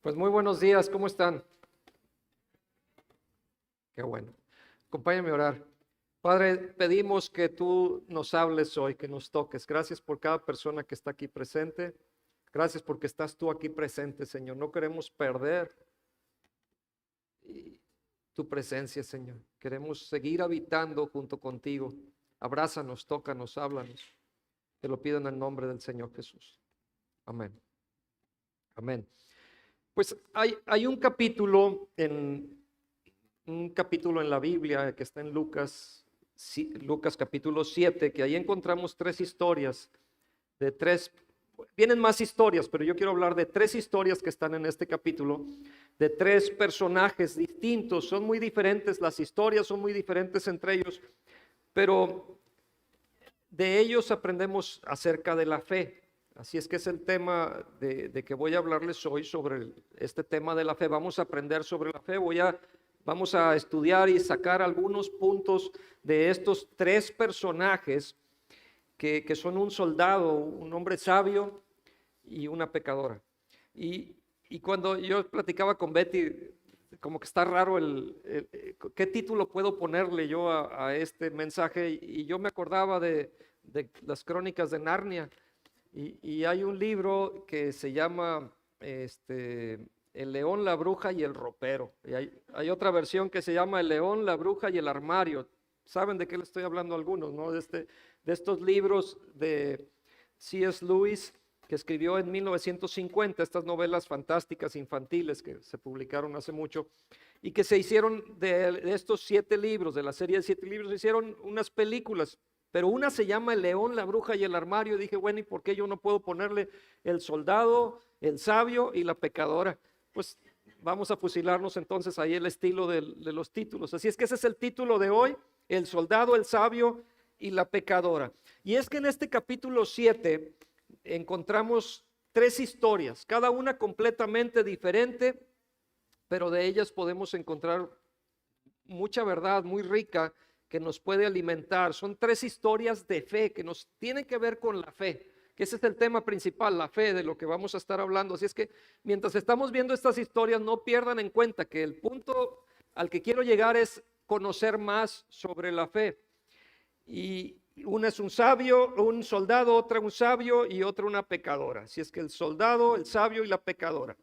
Pues muy buenos días, ¿cómo están? Qué bueno. Acompáñame a orar. Padre, pedimos que tú nos hables hoy, que nos toques. Gracias por cada persona que está aquí presente. Gracias porque estás tú aquí presente, Señor. No queremos perder tu presencia, Señor. Queremos seguir habitando junto contigo. Abrázanos, tócanos, háblanos. Te lo pido en el nombre del Señor Jesús. Amén. Amén. Pues hay un capítulo en la Biblia que está en Lucas, Lucas capítulo 7, que ahí encontramos tres historias de tres, vienen más historias, pero yo quiero hablar de tres historias que están en este capítulo, de tres personajes distintos. Son muy diferentes las historias, son muy diferentes entre ellos, pero de ellos aprendemos acerca de la fe. Así es que es el tema de que voy a hablarles hoy sobre este tema de la fe. Vamos a aprender sobre la fe. Vamos a estudiar y sacar algunos puntos de estos tres personajes que son un soldado, un hombre sabio y una pecadora. Y cuando yo platicaba con Betty, como que está raro qué título puedo ponerle yo a este mensaje, y yo me acordaba de las crónicas de Narnia, y hay un libro que se llama El león, la bruja y el ropero, y hay otra versión que se llama El león, la bruja y el armario. ¿Saben de qué le estoy hablando a algunos, no? De estos libros de C.S. Lewis, que escribió en 1950, estas novelas fantásticas infantiles que se publicaron hace mucho, y que se hicieron de estos 7 libros, de la serie de 7 libros, se hicieron unas películas, pero una se llama El león, la bruja y el armario. Dije, bueno, ¿y por qué yo no puedo ponerle El soldado, el sabio y la pecadora? Pues vamos a fusilarnos entonces ahí el estilo de los títulos. Así es que ese es el título de hoy: El soldado, el sabio y la pecadora. Y es que en este capítulo 7 encontramos tres historias, cada una completamente diferente, pero de ellas podemos encontrar mucha verdad muy rica que nos puede alimentar. Son tres historias de fe que nos tienen que ver con la fe, que ese es el tema principal, la fe, de lo que vamos a estar hablando. Así es que mientras estamos viendo estas historias, no pierdan en cuenta que el punto al que quiero llegar es conocer más sobre la fe. Y una es un sabio, un soldado, otra un sabio y otra una pecadora. Así es que el soldado, el sabio y la pecadora.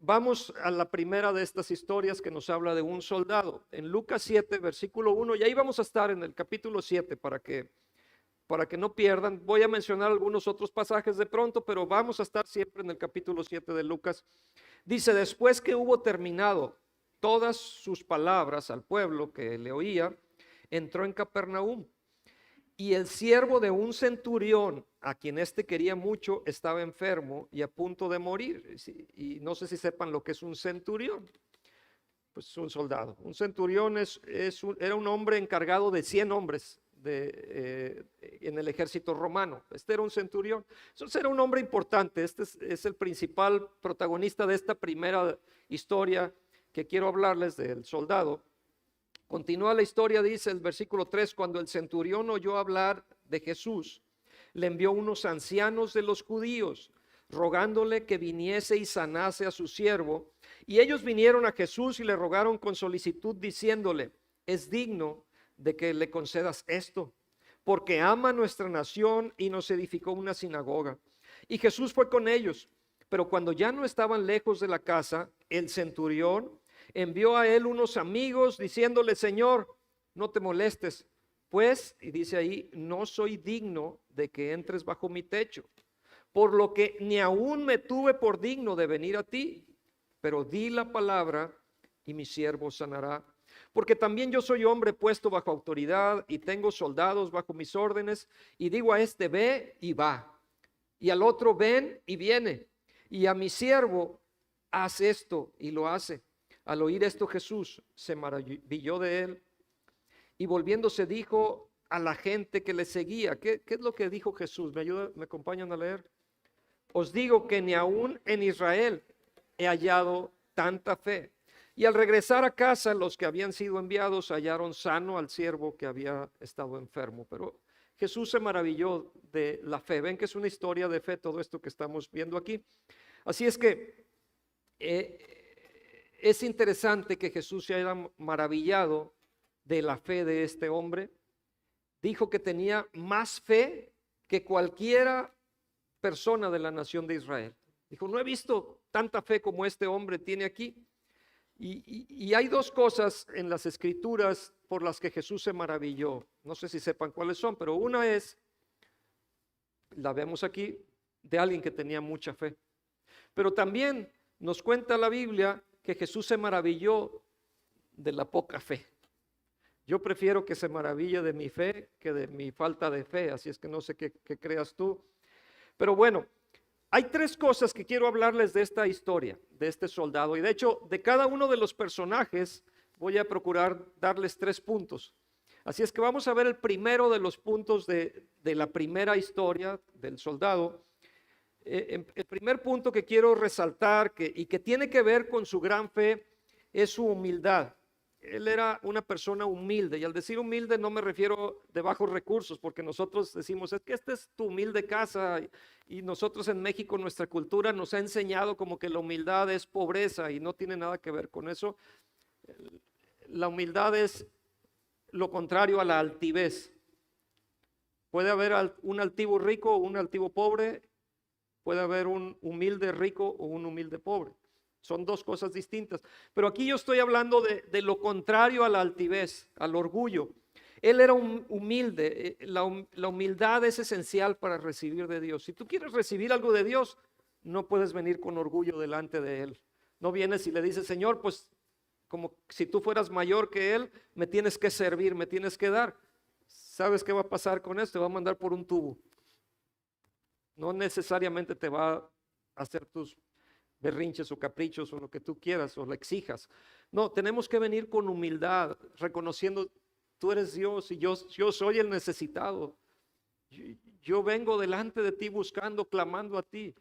Vamos a la primera de estas historias, que nos habla de un soldado. En Lucas 7, versículo 1, y ahí vamos a estar en el capítulo 7 para que no pierdan. Voy a mencionar algunos otros pasajes de pronto, pero vamos a estar siempre en el capítulo 7 de Lucas. Dice: después que hubo terminado todas sus palabras al pueblo que le oía, entró en Capernaum. Y el siervo de un centurión, a quien éste quería mucho, estaba enfermo y a punto de morir. Y no sé si sepan lo que es un centurión. Pues un soldado. Un centurión era un hombre encargado de 100 hombres en el ejército romano. Este era un centurión. Entonces era un hombre importante. Este es el principal protagonista de esta primera historia que quiero hablarles, del soldado. Continúa la historia, dice el versículo 3: cuando el centurión oyó hablar de Jesús, le envió unos ancianos de los judíos, rogándole que viniese y sanase a su siervo. Y ellos vinieron a Jesús y le rogaron con solicitud, diciéndole: es digno de que le concedas esto, porque ama nuestra nación y nos edificó una sinagoga. Y Jesús fue con ellos. Pero cuando ya no estaban lejos de la casa, el centurión envió a él unos amigos diciéndole: Señor, no te molestes, pues, y dice ahí, no soy digno de que entres bajo mi techo, por lo que ni aún me tuve por digno de venir a ti, pero di la palabra y mi siervo sanará. Porque también yo soy hombre puesto bajo autoridad y tengo soldados bajo mis órdenes, y digo a este: ve, y va, y al otro: ven, y viene, y a mi siervo: haz esto, y lo hace. Al oír esto, Jesús se maravilló de él, y volviéndose dijo a la gente que le seguía. ¿Qué es lo que dijo Jesús? ¿Me acompañan a leer? Os digo que ni aún en Israel he hallado tanta fe. Y al regresar a casa, los que habían sido enviados hallaron sano al siervo que había estado enfermo. Pero Jesús se maravilló de la fe. Ven que es una historia de fe todo esto que estamos viendo aquí. Así es que es interesante que Jesús se haya maravillado de la fe de este hombre. Dijo que tenía más fe que cualquiera persona de la nación de Israel. Dijo, no he visto tanta fe como este hombre tiene aquí. Y hay dos cosas en las escrituras por las que Jesús se maravilló. No sé si sepan cuáles son, pero una es, la vemos aquí, de alguien que tenía mucha fe. Pero también nos cuenta la Biblia que Jesús se maravilló de la poca fe. Yo prefiero que se maraville de mi fe que de mi falta de fe, así es que no sé qué creas tú. Pero bueno, hay tres cosas que quiero hablarles de esta historia, de este soldado. Y de hecho, de cada uno de los personajes voy a procurar darles 3 puntos. Así es que vamos a ver el primero de los puntos de la primera historia del soldado. El primer punto que quiero resaltar y que tiene que ver con su gran fe es su humildad. Él era una persona humilde, y al decir humilde no me refiero de bajos recursos, porque nosotros decimos, es que esta es tu humilde casa, y nosotros en México, nuestra cultura nos ha enseñado como que la humildad es pobreza, y no tiene nada que ver con eso. La humildad es lo contrario a la altivez. Puede haber un altivo rico o un altivo pobre, puede haber un humilde rico o un humilde pobre. Son dos cosas distintas. Pero aquí yo estoy hablando de lo contrario a la altivez, al orgullo. Él era humilde. La humildad es esencial para recibir de Dios. Si tú quieres recibir algo de Dios, no puedes venir con orgullo delante de Él. No vienes y le dices, Señor, pues como si tú fueras mayor que Él, me tienes que servir, me tienes que dar. ¿Sabes qué va a pasar con esto? Te va a mandar por un tubo. No necesariamente te va a hacer tus berrinches o caprichos o lo que tú quieras o le exijas. No, tenemos que venir con humildad, reconociendo tú eres Dios y yo soy el necesitado. Yo vengo delante de ti buscando, clamando a ti.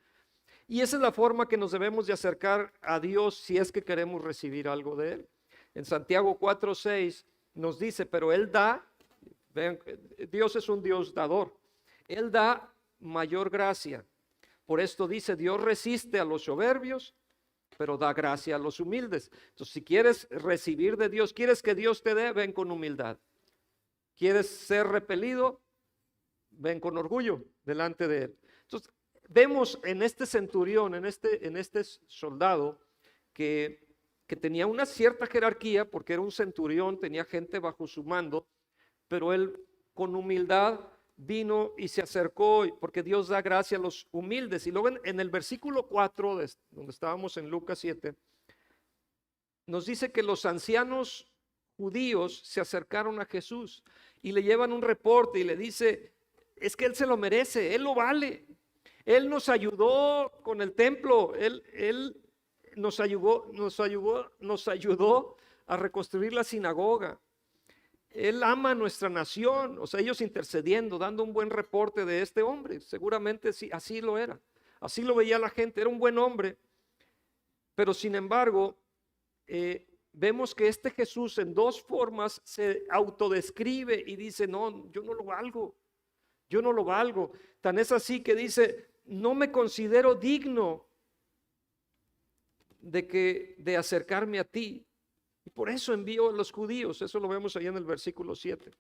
Y esa es la forma que nos debemos de acercar a Dios si es que queremos recibir algo de Él. En Santiago 4:6 nos dice, pero Él da, vean, Dios es un Dios dador. Él da mayor gracia. Por esto dice, Dios resiste a los soberbios, pero da gracia a los humildes. Entonces, si quieres recibir de Dios, quieres que Dios te dé, ven con humildad. ¿Quieres ser repelido? Ven con orgullo delante de Él. Entonces, vemos en este centurión, en este soldado, que tenía una cierta jerarquía, porque era un centurión, tenía gente bajo su mando, pero él con humildad vino y se acercó, porque Dios da gracia a los humildes. Y luego en el versículo 4, donde estábamos en Lucas 7, nos dice que los ancianos judíos se acercaron a Jesús y le llevan un reporte y le dice, es que Él se lo merece, Él lo vale. Él nos ayudó con el templo, Él nos ayudó a reconstruir la sinagoga. Él ama a nuestra nación, o sea, ellos intercediendo, dando un buen reporte de este hombre. Seguramente sí, así lo era, así lo veía la gente, era un buen hombre. Pero sin embargo, vemos que este Jesús en dos formas se autodescribe y dice, no, yo no lo valgo, yo no lo valgo. Tan es así que dice, no me considero digno de acercarme a ti. Y por eso envió a los judíos, eso lo vemos ahí en el versículo 7.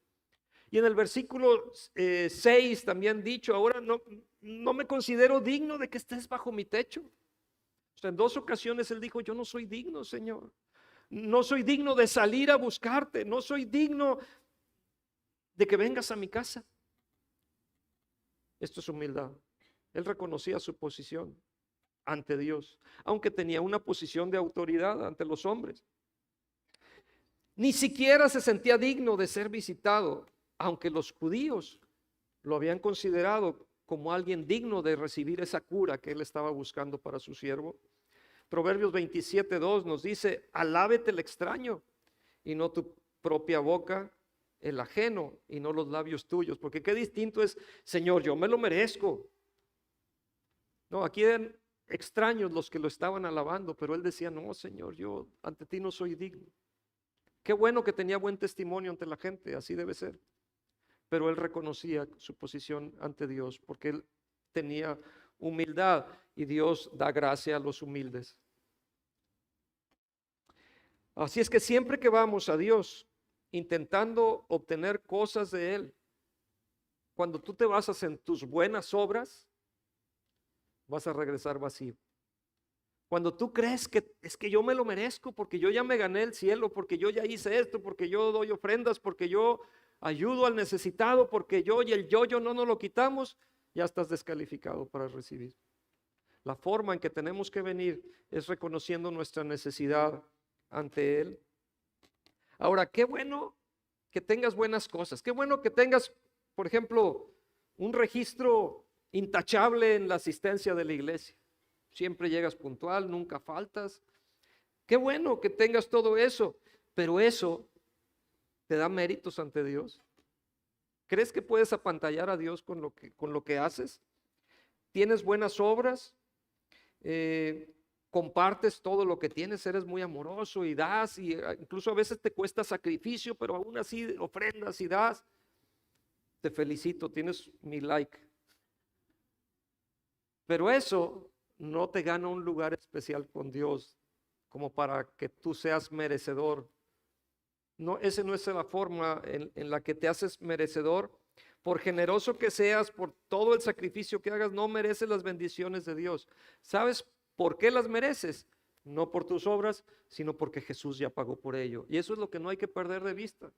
Y en el versículo 6 también dicho, ahora no me considero digno de que estés bajo mi techo. O sea, en 2 ocasiones él dijo, yo no soy digno, Señor. No soy digno de salir a buscarte, no soy digno de que vengas a mi casa. Esto es humildad. Él reconocía su posición ante Dios, aunque tenía una posición de autoridad ante los hombres. Ni siquiera se sentía digno de ser visitado, aunque los judíos lo habían considerado como alguien digno de recibir esa cura que él estaba buscando para su siervo. Proverbios 27:2 nos dice, alábete el extraño y no tu propia boca, el ajeno y no los labios tuyos, porque qué distinto es, Señor, yo me lo merezco. No, aquí eran extraños los que lo estaban alabando, pero él decía, no, Señor, yo ante ti no soy digno. Qué bueno que tenía buen testimonio ante la gente, así debe ser. Pero él reconocía su posición ante Dios, porque él tenía humildad y Dios da gracia a los humildes. Así es que siempre que vamos a Dios intentando obtener cosas de Él, cuando tú te basas en tus buenas obras, vas a regresar vacío. Cuando tú crees que es que yo me lo merezco, porque yo ya me gané el cielo, porque yo ya hice esto, porque yo doy ofrendas, porque yo ayudo al necesitado, porque yo y el yo no nos lo quitamos, ya estás descalificado para recibir. La forma en que tenemos que venir es reconociendo nuestra necesidad ante Él. Ahora, qué bueno que tengas buenas cosas, qué bueno que tengas, por ejemplo, un registro intachable en la asistencia de la iglesia. Siempre llegas puntual, nunca faltas. Qué bueno que tengas todo eso, pero eso te da méritos ante Dios. ¿Crees que puedes apantallar a Dios con lo que haces? ¿Tienes buenas obras? Compartes todo lo que tienes, eres muy amoroso y das, y incluso a veces te cuesta sacrificio, pero aún así ofrendas y das. Te felicito, tienes mi like. Pero eso no te gana un lugar especial con Dios como para que tú seas merecedor. No, esa no es la forma en la que te haces merecedor. Por generoso que seas, por todo el sacrificio que hagas, no mereces las bendiciones de Dios. ¿Sabes por qué las mereces? No por tus obras, sino porque Jesús ya pagó por ello. Y eso es lo que no hay que perder de vista.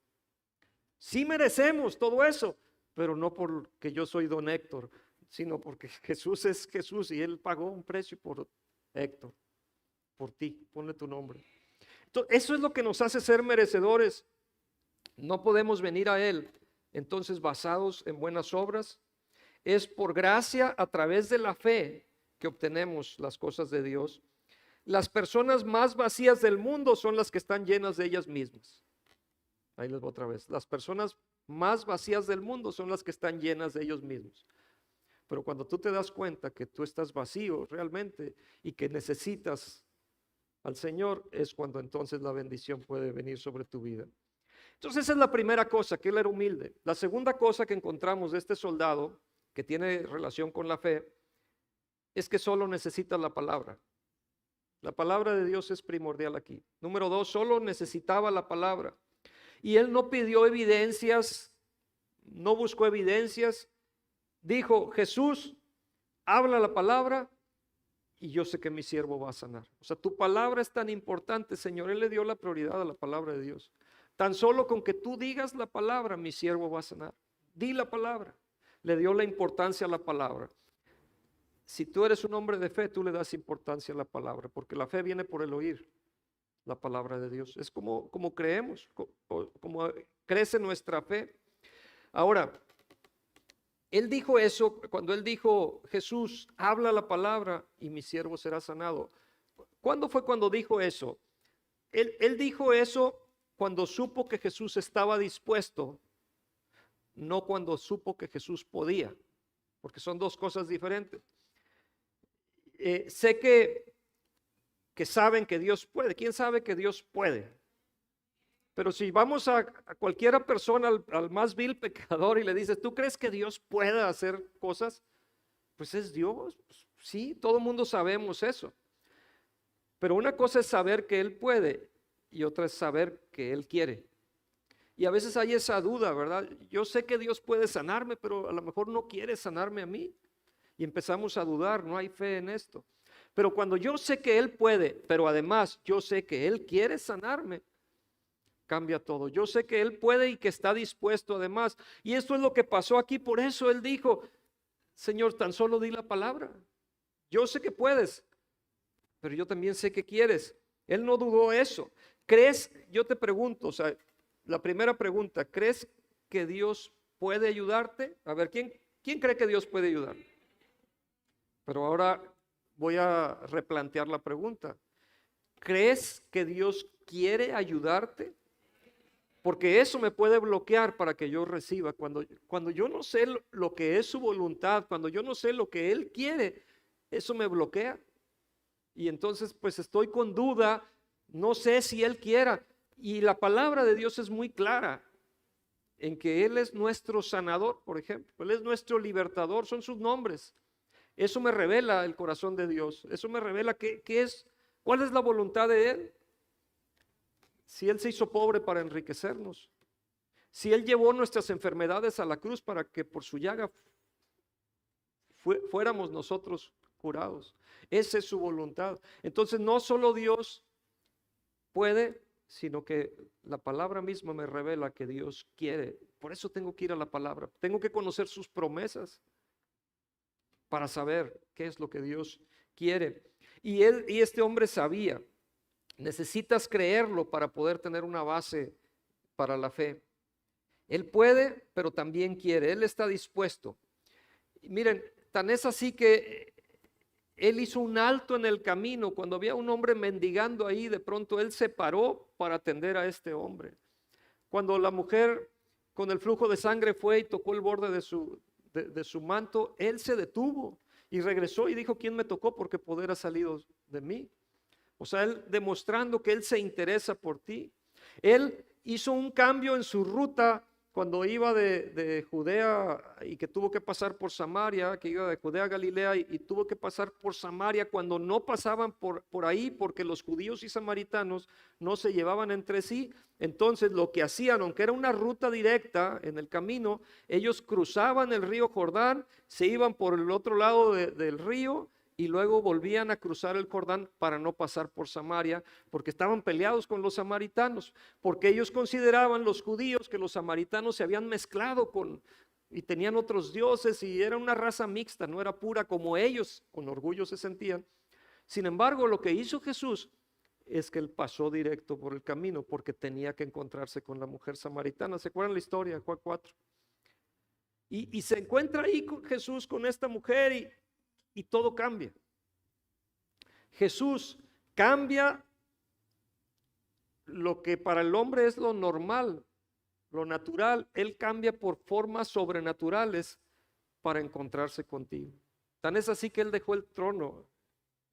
Sí merecemos todo eso, pero no porque yo soy don Héctor, sino porque Jesús es Jesús y Él pagó un precio por Héctor, por ti, ponle tu nombre. Entonces, eso es lo que nos hace ser merecedores. No podemos venir a Él, entonces, basados en buenas obras. Es por gracia, a través de la fe, que obtenemos las cosas de Dios. Las personas más vacías del mundo son las que están llenas de ellas mismas. Ahí les voy otra vez. Las personas más vacías del mundo son las que están llenas de ellos mismos. Pero cuando tú te das cuenta que tú estás vacío realmente y que necesitas al Señor, es cuando entonces la bendición puede venir sobre tu vida. Entonces esa es la primera cosa, que él era humilde. La segunda cosa que encontramos de este soldado, que tiene relación con la fe, es que solo necesita la palabra. La palabra de Dios es primordial aquí. Número 2, solo necesitaba la palabra. Y él no pidió evidencias, no buscó evidencias. Dijo, Jesús, habla la palabra y yo sé que mi siervo va a sanar. O sea, tu palabra es tan importante, Señor. Él le dio la prioridad a la palabra de Dios. Tan solo con que tú digas la palabra, mi siervo va a sanar. Di la palabra. Le dio la importancia a la palabra. Si tú eres un hombre de fe, tú le das importancia a la palabra, porque la fe viene por el oír la palabra de Dios. Es como creemos, como crece nuestra fe. Ahora, él dijo eso cuando él dijo, Jesús, habla la palabra y mi siervo será sanado. ¿Cuándo fue cuando dijo eso? Él dijo eso cuando supo que Jesús estaba dispuesto, no cuando supo que Jesús podía, porque son dos cosas diferentes. Sé que saben que Dios puede. ¿Quién sabe que Dios puede? Pero si vamos a cualquiera persona, al más vil pecador, y le dices, ¿tú crees que Dios pueda hacer cosas? Pues es Dios. Pues, sí, todo el mundo sabemos eso. Pero una cosa es saber que Él puede y otra es saber que Él quiere. Y a veces hay esa duda, ¿verdad? Yo sé que Dios puede sanarme, pero a lo mejor no quiere sanarme a mí. Y empezamos a dudar, no hay fe en esto. Pero cuando yo sé que Él puede, pero además yo sé que Él quiere sanarme, cambia todo. Yo sé que Él puede y que está dispuesto además. Y esto es lo que pasó aquí. Por eso Él dijo, Señor, tan solo di la palabra. Yo sé que puedes, pero yo también sé que quieres. Él no dudó eso. ¿Crees? Yo te pregunto, o sea, la primera pregunta, ¿crees que Dios puede ayudarte? A ver, ¿quién cree que Dios puede ayudar? Pero ahora voy a replantear la pregunta. ¿Crees que Dios quiere ayudarte? Porque eso me puede bloquear para que yo reciba. Cuando yo no sé lo que es su voluntad, cuando yo no sé lo que Él quiere, eso me bloquea. Y entonces pues estoy con duda, no sé si Él quiera. Y la palabra de Dios es muy clara en que Él es nuestro sanador, por ejemplo. Él es nuestro libertador, son sus nombres. Eso me revela el corazón de Dios. Eso me revela cuál es la voluntad de Él. si Él se hizo pobre para enriquecernos, si Él llevó nuestras enfermedades a la cruz para que por su llaga fuéramos nosotros curados. Esa es su voluntad. Entonces no solo Dios puede, sino que la palabra misma me revela que Dios quiere. Por eso tengo que ir a la palabra. Tengo que conocer sus promesas para saber qué es lo que Dios quiere. Y este hombre sabía. Necesitas creerlo para poder tener una base para la fe. Él puede, pero también quiere. Él está dispuesto. Y miren, tan es así que él hizo un alto en el camino. Cuando había un hombre mendigando ahí, de pronto él se paró para atender a este hombre. Cuando la mujer con el flujo de sangre fue y tocó el borde de su manto, él se detuvo y regresó y dijo: ¿quién me tocó? Porque poder ha salido de mí. O sea, él demostrando que él se interesa por ti. Él hizo un cambio en su ruta cuando iba de Judea y que tuvo que pasar por Samaria, que iba de Judea a Galilea y tuvo que pasar por Samaria cuando no pasaban por ahí porque los judíos y samaritanos no se llevaban entre sí. Entonces lo que hacían, aunque era una ruta directa en el camino, ellos cruzaban el río Jordán, se iban por el otro lado del río y luego volvían a cruzar el Jordán para no pasar por Samaria, porque estaban peleados con los samaritanos, porque ellos consideraban, los judíos, que los samaritanos se habían mezclado y tenían otros dioses y era una raza mixta, no era pura como ellos con orgullo se sentían. Sin embargo, lo que hizo Jesús es que él pasó directo por el camino porque tenía que encontrarse con la mujer samaritana. ¿Se acuerdan la historia? Juan 4. Y se encuentra ahí con Jesús, con esta mujer y todo cambia. Jesús cambia lo que para el hombre es lo normal, lo natural. Él cambia por formas sobrenaturales para encontrarse contigo. Tan es así que Él dejó el trono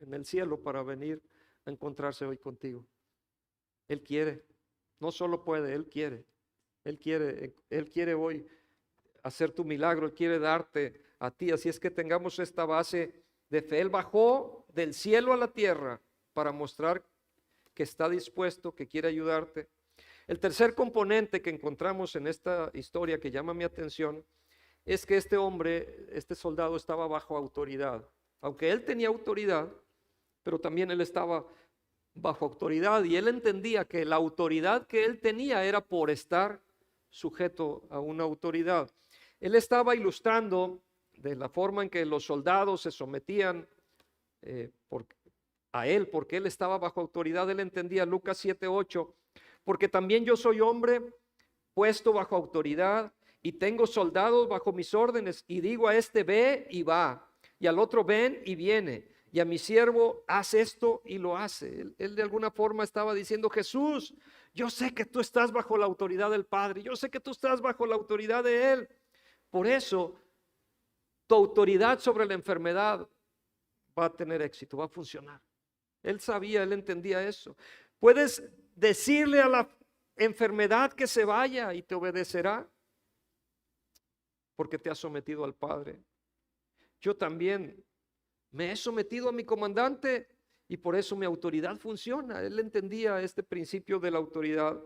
en el cielo para venir a encontrarse hoy contigo. Él quiere, no solo puede, Él quiere. Él quiere hoy hacer tu milagro, Él quiere darte a ti. Así es que tengamos esta base de fe. Él bajó del cielo a la tierra para mostrar que está dispuesto, que quiere ayudarte. El tercer componente que encontramos en esta historia que llama mi atención es que este hombre, este soldado, estaba bajo autoridad. Aunque él tenía autoridad, pero también él estaba bajo autoridad y él entendía que la autoridad que él tenía era por estar sujeto a una autoridad. Él estaba ilustrando de la forma en que los soldados se sometían a él, porque él estaba bajo autoridad. Él entendía Lucas 7:8, porque también yo soy hombre puesto bajo autoridad y tengo soldados bajo mis órdenes, y digo a este ve y va, y al otro ven y viene, y a mi siervo haz esto y lo hace. Él de alguna forma estaba diciendo: Jesús, yo sé que tú estás bajo la autoridad del Padre, yo sé que tú estás bajo la autoridad de Él. Por eso tu autoridad sobre la enfermedad va a tener éxito, va a funcionar. Él sabía, él entendía eso. Puedes decirle a la enfermedad que se vaya y te obedecerá porque te has sometido al Padre. Yo también me he sometido a mi comandante y por eso mi autoridad funciona. Él entendía este principio de la autoridad.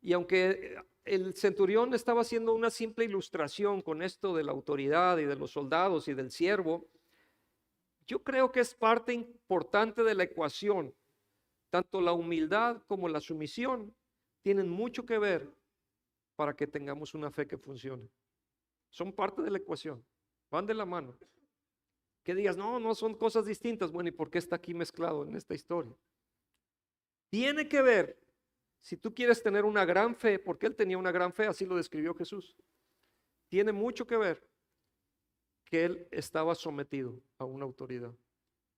Y aunque el centurión estaba haciendo una simple ilustración con esto de la autoridad y de los soldados y del siervo, yo creo que es parte importante de la ecuación. Tanto la humildad como la sumisión tienen mucho que ver para que tengamos una fe que funcione. Son parte de la ecuación, van de la mano. Que digas: no son cosas distintas. Bueno, ¿y por qué está aquí mezclado en esta historia? Tiene que ver, si tú quieres tener una gran fe, porque él tenía una gran fe, así lo describió Jesús. Tiene mucho que ver que él estaba sometido a una autoridad.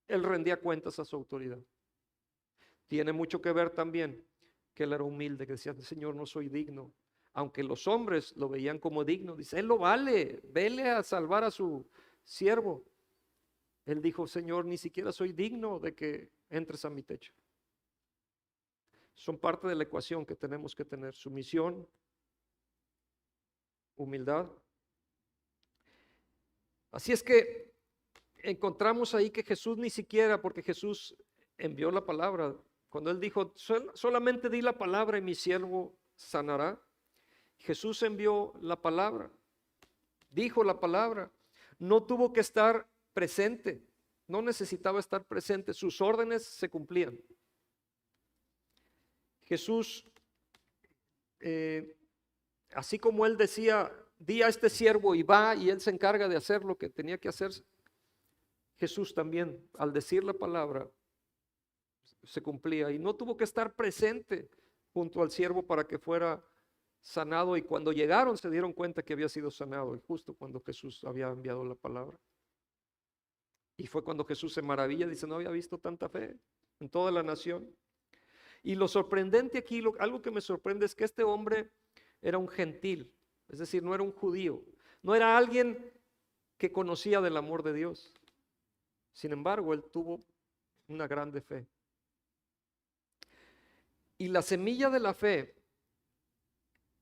Él rendía cuentas a su autoridad. Tiene mucho que ver también que él era humilde, que decía: Señor, no soy digno. Aunque los hombres lo veían como digno, dice: Él lo vale, vele a salvar a su siervo. Él dijo: Señor, ni siquiera soy digno de que entres a mi techo. Son parte de la ecuación que tenemos que tener: sumisión, humildad. Así es que encontramos ahí que Jesús ni siquiera, porque Jesús envió la palabra Cuando él dijo, solamente di la palabra y mi siervo sanará. Jesús envió la palabra, dijo la palabra, no tuvo que estar presente, no necesitaba estar presente, sus órdenes se cumplían. Jesús, así como él decía, di a este siervo y va, y él se encarga de hacer lo que tenía que hacer, Jesús también, al decir la palabra, se cumplía y no tuvo que estar presente junto al siervo para que fuera sanado, y cuando llegaron se dieron cuenta que había sido sanado, y justo cuando Jesús había enviado la palabra. Y fue cuando Jesús se maravilla, dice, no había visto tanta fe en toda la nación. Y lo sorprendente aquí, algo que me sorprende es que este hombre era un gentil, es decir, no era un judío, no era alguien que conocía del amor de Dios. Sin embargo, él tuvo una grande fe. Y la semilla de la fe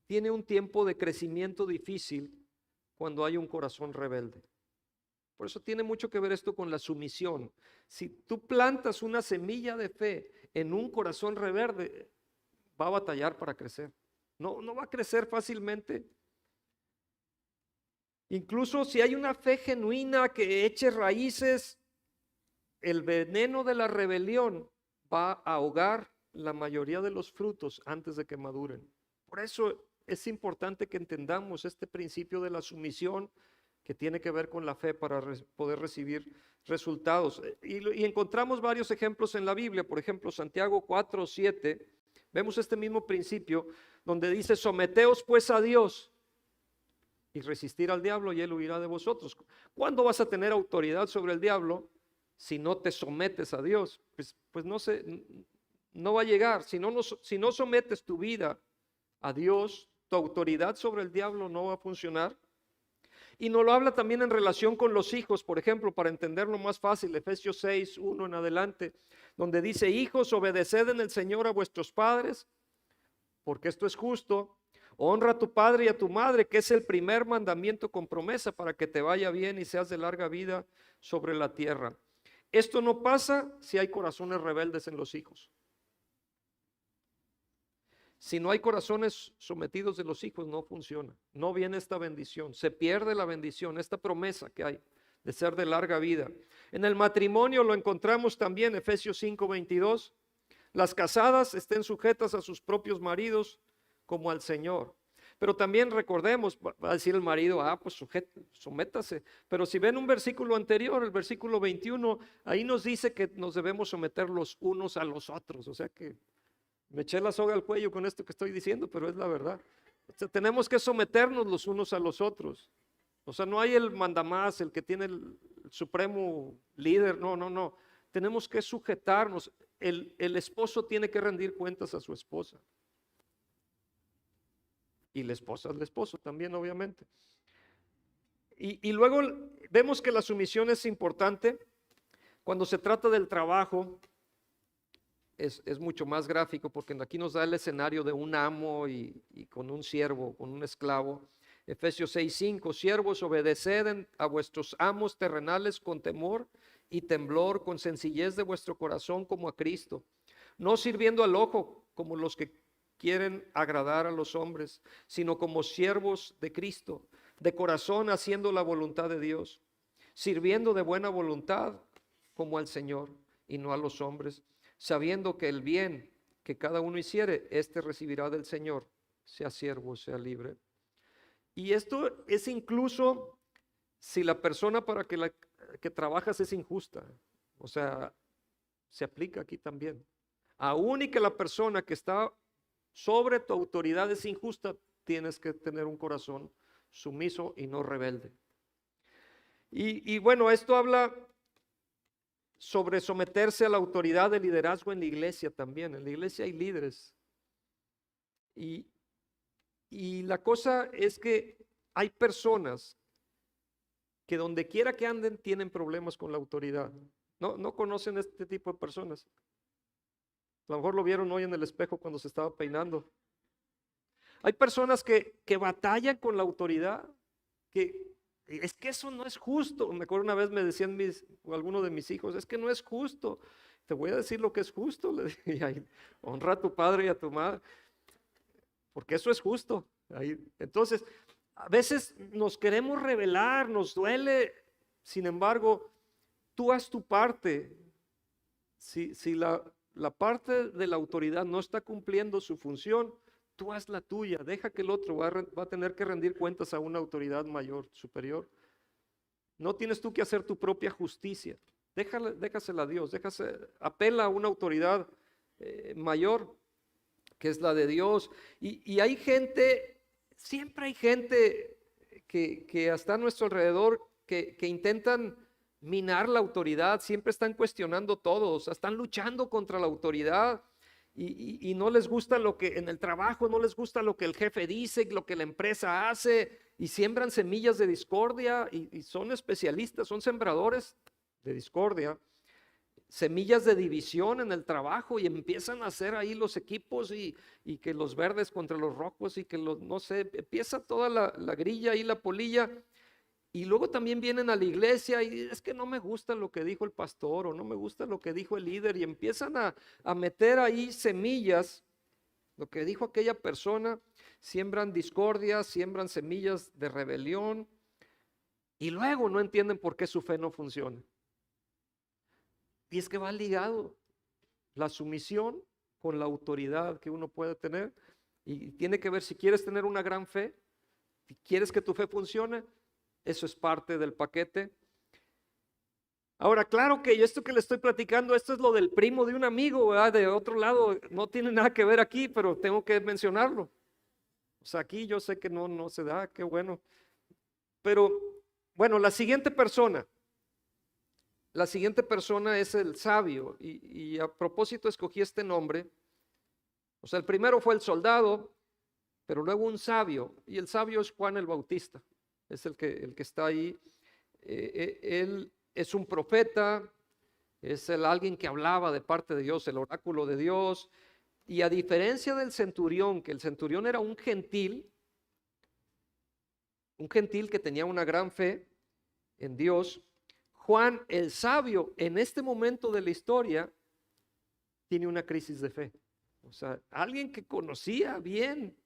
tiene un tiempo de crecimiento difícil cuando hay un corazón rebelde. Por eso tiene mucho que ver esto con la sumisión. Si tú plantas una semilla de fe en un corazón rebelde, va a batallar para crecer. No va a crecer fácilmente. Incluso si hay una fe genuina que eche raíces, el veneno de la rebelión va a ahogar la mayoría de los frutos antes de que maduren. Por eso es importante que entendamos este principio de la sumisión que tiene que ver con la fe para poder recibir resultados. Y encontramos varios ejemplos en la Biblia. Por ejemplo, Santiago 4:7, vemos este mismo principio donde dice, someteos pues a Dios y resistir al diablo y él huirá de vosotros. ¿Cuándo vas a tener autoridad sobre el diablo si no te sometes a Dios? Pues no va a llegar. Si no sometes tu vida a Dios, tu autoridad sobre el diablo no va a funcionar. Y nos lo habla también en relación con los hijos, por ejemplo, para entenderlo más fácil, Efesios 6:1 en adelante, donde dice, hijos, obedeced en el Señor a vuestros padres, porque esto es justo. Honra a tu padre y a tu madre, que es el primer mandamiento con promesa para que te vaya bien y seas de larga vida sobre la tierra. Esto no pasa si hay corazones rebeldes en los hijos. Si no hay corazones sometidos de los hijos, no funciona. No viene esta bendición. Se pierde la bendición, esta promesa que hay de ser de larga vida. En el matrimonio lo encontramos también, Efesios 5:22. Las casadas estén sujetas a sus propios maridos como al Señor. Pero también recordemos, va a decir el marido, pues sométase. Pero si ven un versículo anterior, el versículo 21, ahí nos dice que nos debemos someter los unos a los otros. O sea que me eché la soga al cuello con esto que estoy diciendo, pero es la verdad. O sea, tenemos que someternos los unos a los otros. O sea, no hay el mandamás, el que tiene el supremo líder, no. Tenemos que sujetarnos. El esposo tiene que rendir cuentas a su esposa. Y la esposa al esposo también, obviamente. Y luego vemos que la sumisión es importante. Cuando se trata del trabajo, es mucho más gráfico, porque aquí nos da el escenario de un amo y con un siervo, con un esclavo. Efesios 6:5, siervos, obedeced a vuestros amos terrenales con temor y temblor, con sencillez de vuestro corazón como a Cristo, no sirviendo al ojo como los que quieren agradar a los hombres, sino como siervos de Cristo, de corazón haciendo la voluntad de Dios, sirviendo de buena voluntad como al Señor y no a los hombres, sabiendo que el bien que cada uno hiciere, éste recibirá del Señor, sea siervo, sea libre. Y esto es incluso si la persona para que trabajas es injusta. O sea, se aplica aquí también. Aún y que la persona que está sobre tu autoridad es injusta, tienes que tener un corazón sumiso y no rebelde. Y bueno, esto habla sobre someterse a la autoridad de liderazgo en la iglesia también. En la iglesia hay líderes. Y la cosa es que hay personas que donde quiera que anden tienen problemas con la autoridad. No conocen este tipo de personas. A lo mejor lo vieron hoy en el espejo cuando se estaba peinando. Hay personas que batallan con la autoridad, que es que eso no es justo. Me acuerdo una vez me decían algunos de mis hijos, es que no es justo te voy a decir lo que es justo. Le dije, "Ay, honra a tu padre y a tu madre, porque eso es justo". Entonces, a veces nos queremos rebelar, nos duele. Sin embargo, tú haz tu parte. Si la parte de la autoridad no está cumpliendo su función, tú haz la tuya. Deja que el otro va a tener que rendir cuentas a una autoridad mayor, superior. No tienes tú que hacer tu propia justicia. Déjasela a Dios. Apela a una autoridad mayor, que es la de Dios. Y hay gente, siempre hay gente que está a nuestro alrededor que intentan minar la autoridad, siempre están cuestionando todo, o sea, están luchando contra la autoridad y no les gusta lo que en el trabajo, no les gusta lo que el jefe dice, lo que la empresa hace, y siembran semillas de discordia y son especialistas, son sembradores de discordia, semillas de división en el trabajo, y empiezan a hacer ahí los equipos y que los verdes contra los rojos y que no sé, empieza toda la grilla y la polilla. Y luego también vienen a la iglesia y es que no me gusta lo que dijo el pastor o no me gusta lo que dijo el líder, y empiezan a meter ahí semillas, lo que dijo aquella persona, siembran discordia, siembran semillas de rebelión y luego no entienden por qué su fe no funciona. Y es que va ligado la sumisión con la autoridad que uno puede tener, y tiene que ver, si quieres tener una gran fe, si quieres que tu fe funcione, eso es parte del paquete. Ahora, claro que yo esto que le estoy platicando, esto es lo del primo de un amigo, ¿verdad? De otro lado, no tiene nada que ver aquí, pero tengo que mencionarlo. O sea, aquí yo sé que no se da, qué bueno. Pero, bueno, la siguiente persona es el sabio, y a propósito escogí este nombre. O sea, el primero fue el soldado, pero luego un sabio, y el sabio es Juan el Bautista. Es el que está ahí. Él es un profeta, es alguien que hablaba de parte de Dios, el oráculo de Dios. Y a diferencia del centurión, que el centurión era un gentil que tenía una gran fe en Dios, Juan el sabio en este momento de la historia tiene una crisis de fe. O sea, alguien que conocía bien,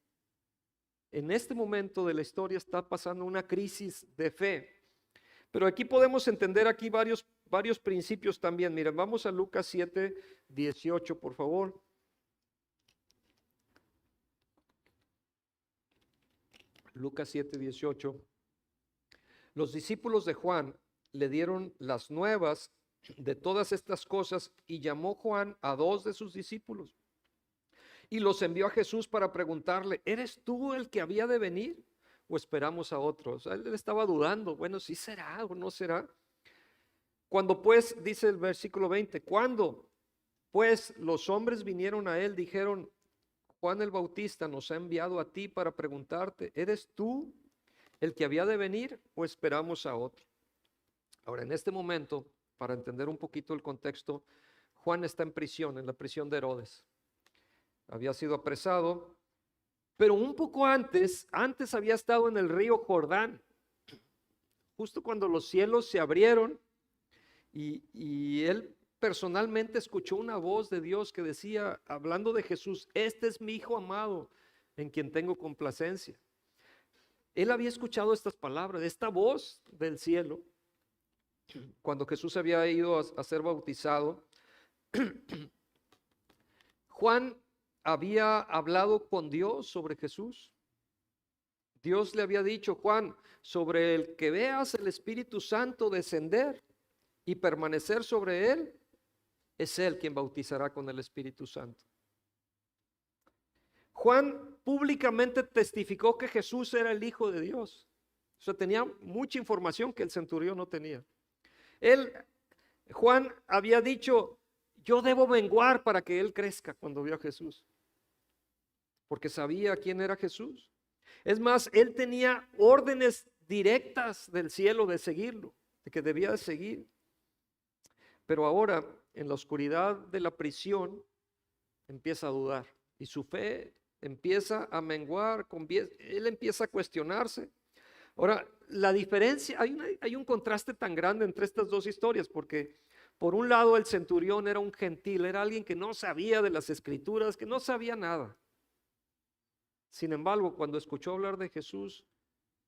en este momento de la historia está pasando una crisis de fe. Pero aquí podemos entender aquí varios principios también. Miren, vamos a Lucas 7, 18, por favor. Lucas 7, 18. Los discípulos de Juan le dieron las nuevas de todas estas cosas y llamó Juan a 2 de sus discípulos y los envió a Jesús para preguntarle: ¿eres tú el que había de venir o esperamos a otro? O sea, él estaba dudando, bueno, ¿sí será o no será? Cuando pues, dice el versículo 20, cuando pues los hombres vinieron a él, dijeron: Juan el Bautista nos ha enviado a ti para preguntarte: ¿eres tú el que había de venir o esperamos a otro? Ahora, en este momento, para entender un poquito el contexto, Juan está en prisión, en la prisión de Herodes. Había sido apresado, pero un poco antes había estado en el río Jordán, justo cuando los cielos se abrieron y él personalmente escuchó una voz de Dios que decía, hablando de Jesús: este es mi Hijo amado, en quien tengo complacencia. Él había escuchado estas palabras, esta voz del cielo, cuando Jesús había ido a ser bautizado. Juan había hablado con Dios sobre Jesús. Dios le había dicho: Juan, sobre el que veas el Espíritu Santo descender y permanecer sobre él, es él quien bautizará con el Espíritu Santo. Juan públicamente testificó que Jesús era el Hijo de Dios. O sea, tenía mucha información que el centurión no tenía. Juan había dicho: yo debo menguar para que él crezca, cuando vio a Jesús, porque sabía quién era Jesús. Es más, él tenía órdenes directas del cielo de seguirlo, de que debía de seguir. Pero ahora, en la oscuridad de la prisión, empieza a dudar y su fe empieza a menguar, él empieza a cuestionarse. Ahora, la diferencia, hay un contraste tan grande entre estas dos historias, porque Por un lado, el centurión era un gentil, era alguien que no sabía de las escrituras, que no sabía nada. Sin embargo, cuando escuchó hablar de Jesús,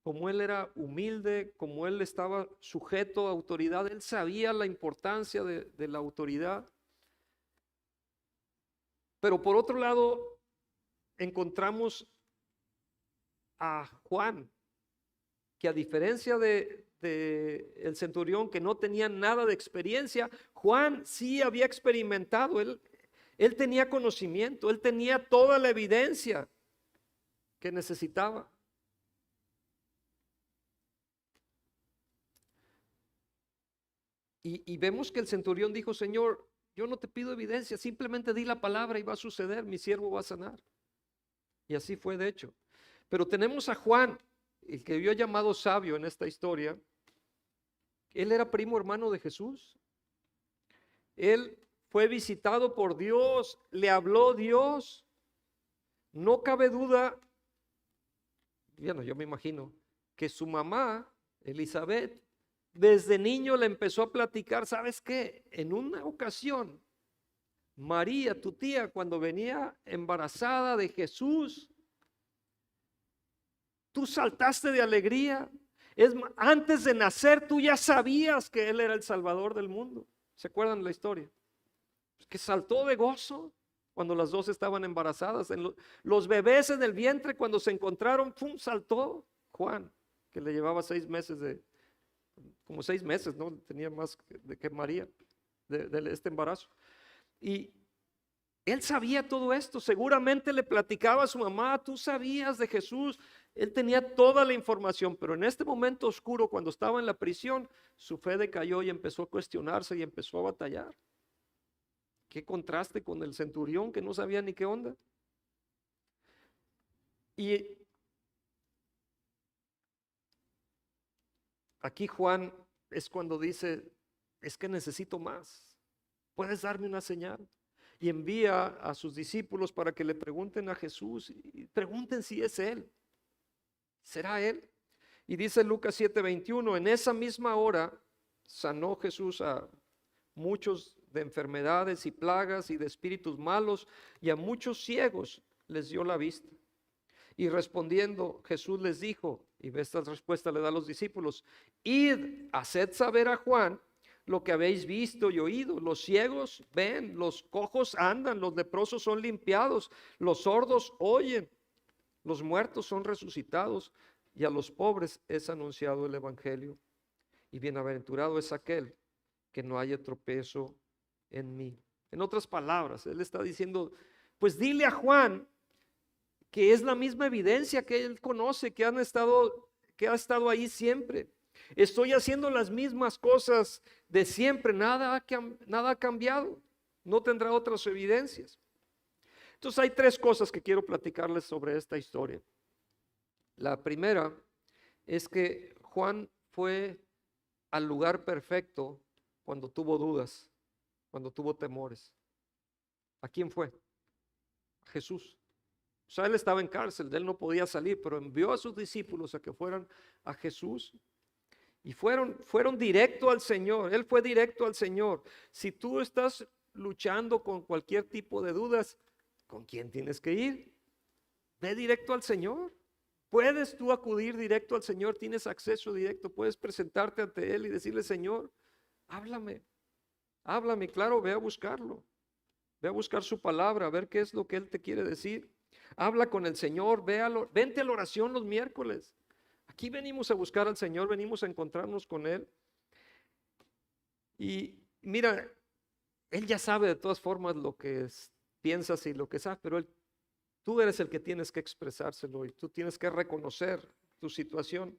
como él era humilde, como él estaba sujeto a autoridad, él sabía la importancia de la autoridad. Pero por otro lado, encontramos a Juan, que a diferencia de el centurión, que no tenía nada de experiencia, Juan sí había experimentado, él tenía conocimiento, él tenía toda la evidencia que necesitaba. Y vemos que el centurión dijo: Señor, yo no te pido evidencia, simplemente di la palabra y va a suceder, mi siervo va a sanar. Y así fue de hecho. Pero tenemos a Juan, el que vio llamado sabio en esta historia. Él era primo hermano de Jesús. Él fue visitado por Dios, le habló Dios. No cabe duda, bueno, yo me imagino que su mamá, Elizabeth, desde niño le empezó a platicar. ¿Sabes qué? En una ocasión, María, tu tía, cuando venía embarazada de Jesús, tú saltaste de alegría. Antes de nacer tú ya sabías que Él era el Salvador del mundo. ¿Se acuerdan la historia? Que saltó de gozo cuando las dos estaban embarazadas. Los bebés en el vientre, cuando se encontraron, ¡pum!, saltó Juan, que le llevaba 6 meses como 6 meses, ¿no? Tenía más que María de este embarazo. Y él sabía todo esto, seguramente le platicaba a su mamá, tú sabías de Jesús, él tenía toda la información, pero en este momento oscuro, cuando estaba en la prisión, su fe decayó y empezó a cuestionarse y empezó a batallar. Qué contraste con el centurión que no sabía ni qué onda. Y aquí Juan es cuando dice: es que necesito más, puedes darme una señal. Y envía a sus discípulos para que le pregunten a Jesús y pregunten si es Él. ¿Será Él? Y dice Lucas 7:21, en esa misma hora sanó Jesús a muchos de enfermedades y plagas y de espíritus malos, y a muchos ciegos les dio la vista. Y respondiendo Jesús les dijo, y esta respuesta le da a los discípulos: id, haced saber a Juan lo que habéis visto y oído. Los ciegos ven, los cojos andan, los leprosos son limpiados, los sordos oyen, los muertos son resucitados, y a los pobres es anunciado el evangelio. Y bienaventurado es aquel que no haya tropiezo en mí. En otras palabras, él está diciendo: pues dile a Juan que es la misma evidencia que él conoce, que ha estado ahí siempre. Estoy haciendo las mismas cosas de siempre, nada ha cambiado, no tendrá otras evidencias. Entonces hay 3 cosas que quiero platicarles sobre esta historia. La primera es que Juan fue al lugar perfecto cuando tuvo dudas, cuando tuvo temores. ¿A quién fue? A Jesús. O sea, él estaba en cárcel, él no podía salir, pero envió a sus discípulos a que fueran a Jesús y fueron directo al Señor. Él fue directo al Señor. Si tú estás luchando con cualquier tipo de dudas, ¿con quién tienes que ir? Ve directo al Señor. Puedes tú acudir directo al Señor, tienes acceso directo, puedes presentarte ante Él y decirle: Señor, háblame, claro, ve a buscarlo, ve a buscar su palabra, a ver qué es lo que Él te quiere decir. Habla con el Señor, vente a la oración los miércoles. Aquí venimos a buscar al Señor, venimos a encontrarnos con Él. Y mira, Él ya sabe de todas formas lo que piensas y lo que sabes, pero tú eres el que tienes que expresárselo y tú tienes que reconocer tu situación.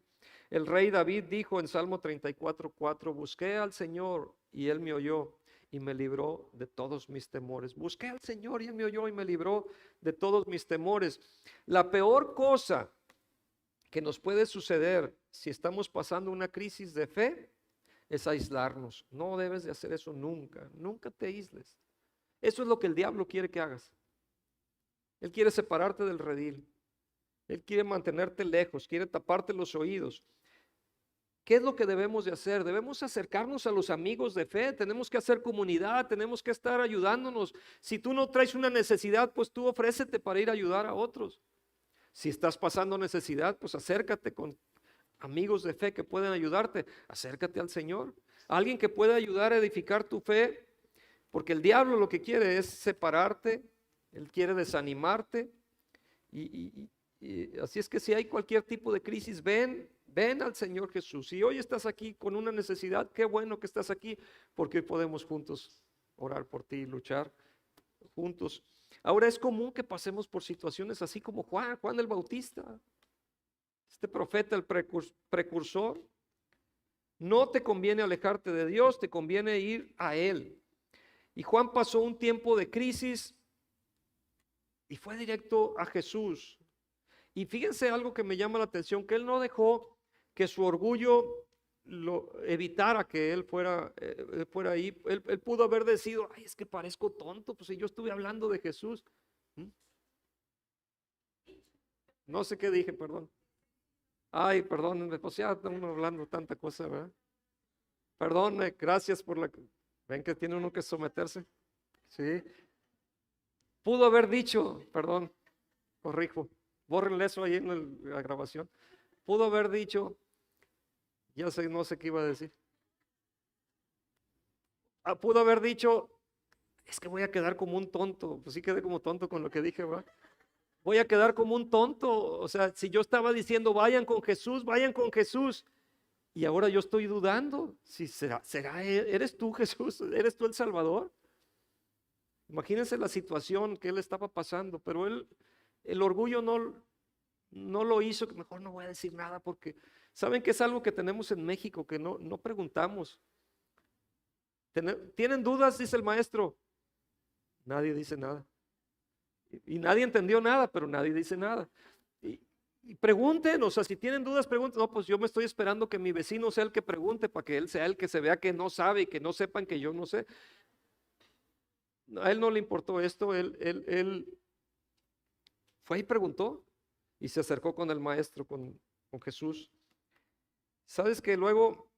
El rey David dijo en Salmo 34:4, busqué al Señor y Él me oyó y me libró de todos mis temores. Busqué al Señor y Él me oyó y me libró de todos mis temores. La peor cosa que nos puede suceder si estamos pasando una crisis de fe es aislarnos. No debes de hacer eso nunca, nunca te aísles. Eso es lo que el diablo quiere que hagas. Él quiere separarte del redil. Él quiere mantenerte lejos, quiere taparte los oídos. ¿Qué es lo que debemos de hacer? Debemos acercarnos a los amigos de fe, tenemos que hacer comunidad, tenemos que estar ayudándonos. Si tú no traes una necesidad, pues tú ofrécete para ir a ayudar a otros. Si estás pasando necesidad, pues acércate con amigos de fe que pueden ayudarte. Acércate al Señor. Alguien que pueda ayudar a edificar tu fe, porque el diablo lo que quiere es separarte, él quiere desanimarte. Y así es que si hay cualquier tipo de crisis, ven al Señor Jesús. Si hoy estás aquí con una necesidad, qué bueno que estás aquí, porque hoy podemos juntos orar por ti y luchar juntos. Ahora es común que pasemos por situaciones así como Juan el Bautista, este profeta, el precursor. No te conviene alejarte de Dios, te conviene ir a Él. Y Juan pasó un tiempo de crisis y fue directo a Jesús. Y fíjense algo que me llama la atención, que él no dejó que su orgullo lo evitara que él fuera ahí. Él pudo haber decidido, ay, es que parezco tonto, pues si yo estuve hablando de Jesús. No sé qué dije, perdón. Ay, perdón, pues ya estamos hablando tanta cosa, ¿verdad? Perdón, gracias por la... Ven que tiene uno que someterse. Sí. Pudo haber dicho, perdón, corrijo, bórrenle eso ahí en la grabación. Pudo haber dicho, ya sé, no sé qué iba a decir. Pudo haber dicho, es que voy a quedar como un tonto. Pues sí quedé como tonto con lo que dije, ¿verdad? Voy a quedar como un tonto. O sea, si yo estaba diciendo, vayan con Jesús, y ahora yo estoy dudando, si eres tú Jesús, eres tú el Salvador. Imagínense la situación que él estaba pasando, pero el orgullo no lo hizo, que mejor no voy a decir nada, porque saben que es algo que tenemos en México, que no preguntamos. ¿Tienen dudas? Dice el maestro. Nadie dice nada. Y nadie entendió nada, pero nadie dice nada. Y pregunten, o sea, si tienen dudas, pregunten. No, pues yo me estoy esperando que mi vecino sea el que pregunte, para que él sea el que se vea que no sabe y que no sepan que yo no sé. A él no le importó esto, él fue y preguntó y se acercó con el maestro, con Jesús. Sabes que luego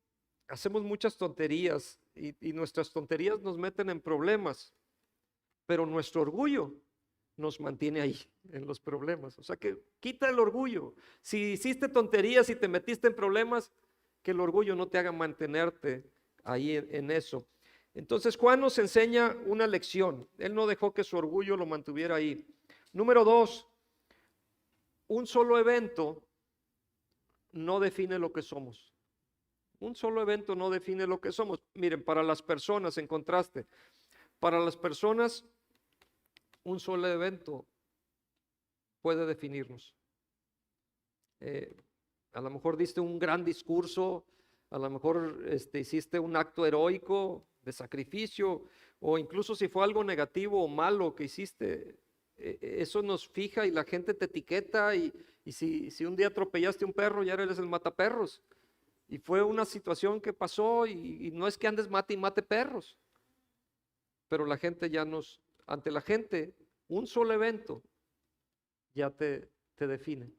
hacemos muchas tonterías y nuestras tonterías nos meten en problemas, pero nuestro orgullo nos mantiene ahí en los problemas. O sea que quita el orgullo. Si hiciste tonterías y te metiste en problemas, que el orgullo no te haga mantenerte ahí en eso. Entonces Juan nos enseña una lección. Él no dejó que su orgullo lo mantuviera ahí. Número 2, un solo evento no define lo que somos. Un solo evento no define lo que somos. Miren, para las personas, en contraste, para las personas, un solo evento puede definirnos. A lo mejor diste un gran discurso, a lo mejor hiciste un acto heroico de sacrificio, o incluso si fue algo negativo o malo que hiciste, eso nos fija y la gente te etiqueta, y si un día atropellaste un perro, ya eres el mataperros. Y fue una situación que pasó y no es que andes mate y mate perros, pero la gente ante la gente, un solo evento ya te define.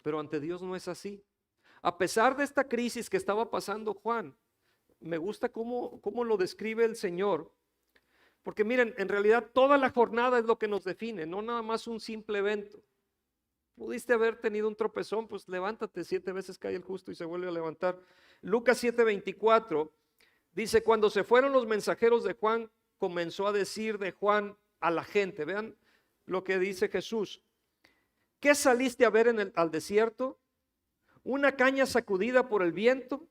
Pero ante Dios no es así. A pesar de esta crisis que estaba pasando Juan, me gusta cómo lo describe el Señor. Porque miren, en realidad toda la jornada es lo que nos define, no nada más un simple evento. Pudiste haber tenido un tropezón, pues levántate, 7 veces cae el justo y se vuelve a levantar. Lucas 7:24 dice, cuando se fueron los mensajeros de Juan, comenzó a decir de Juan a la gente. Vean lo que dice Jesús. ¿Qué saliste a ver al desierto? ¿Una caña sacudida por el viento?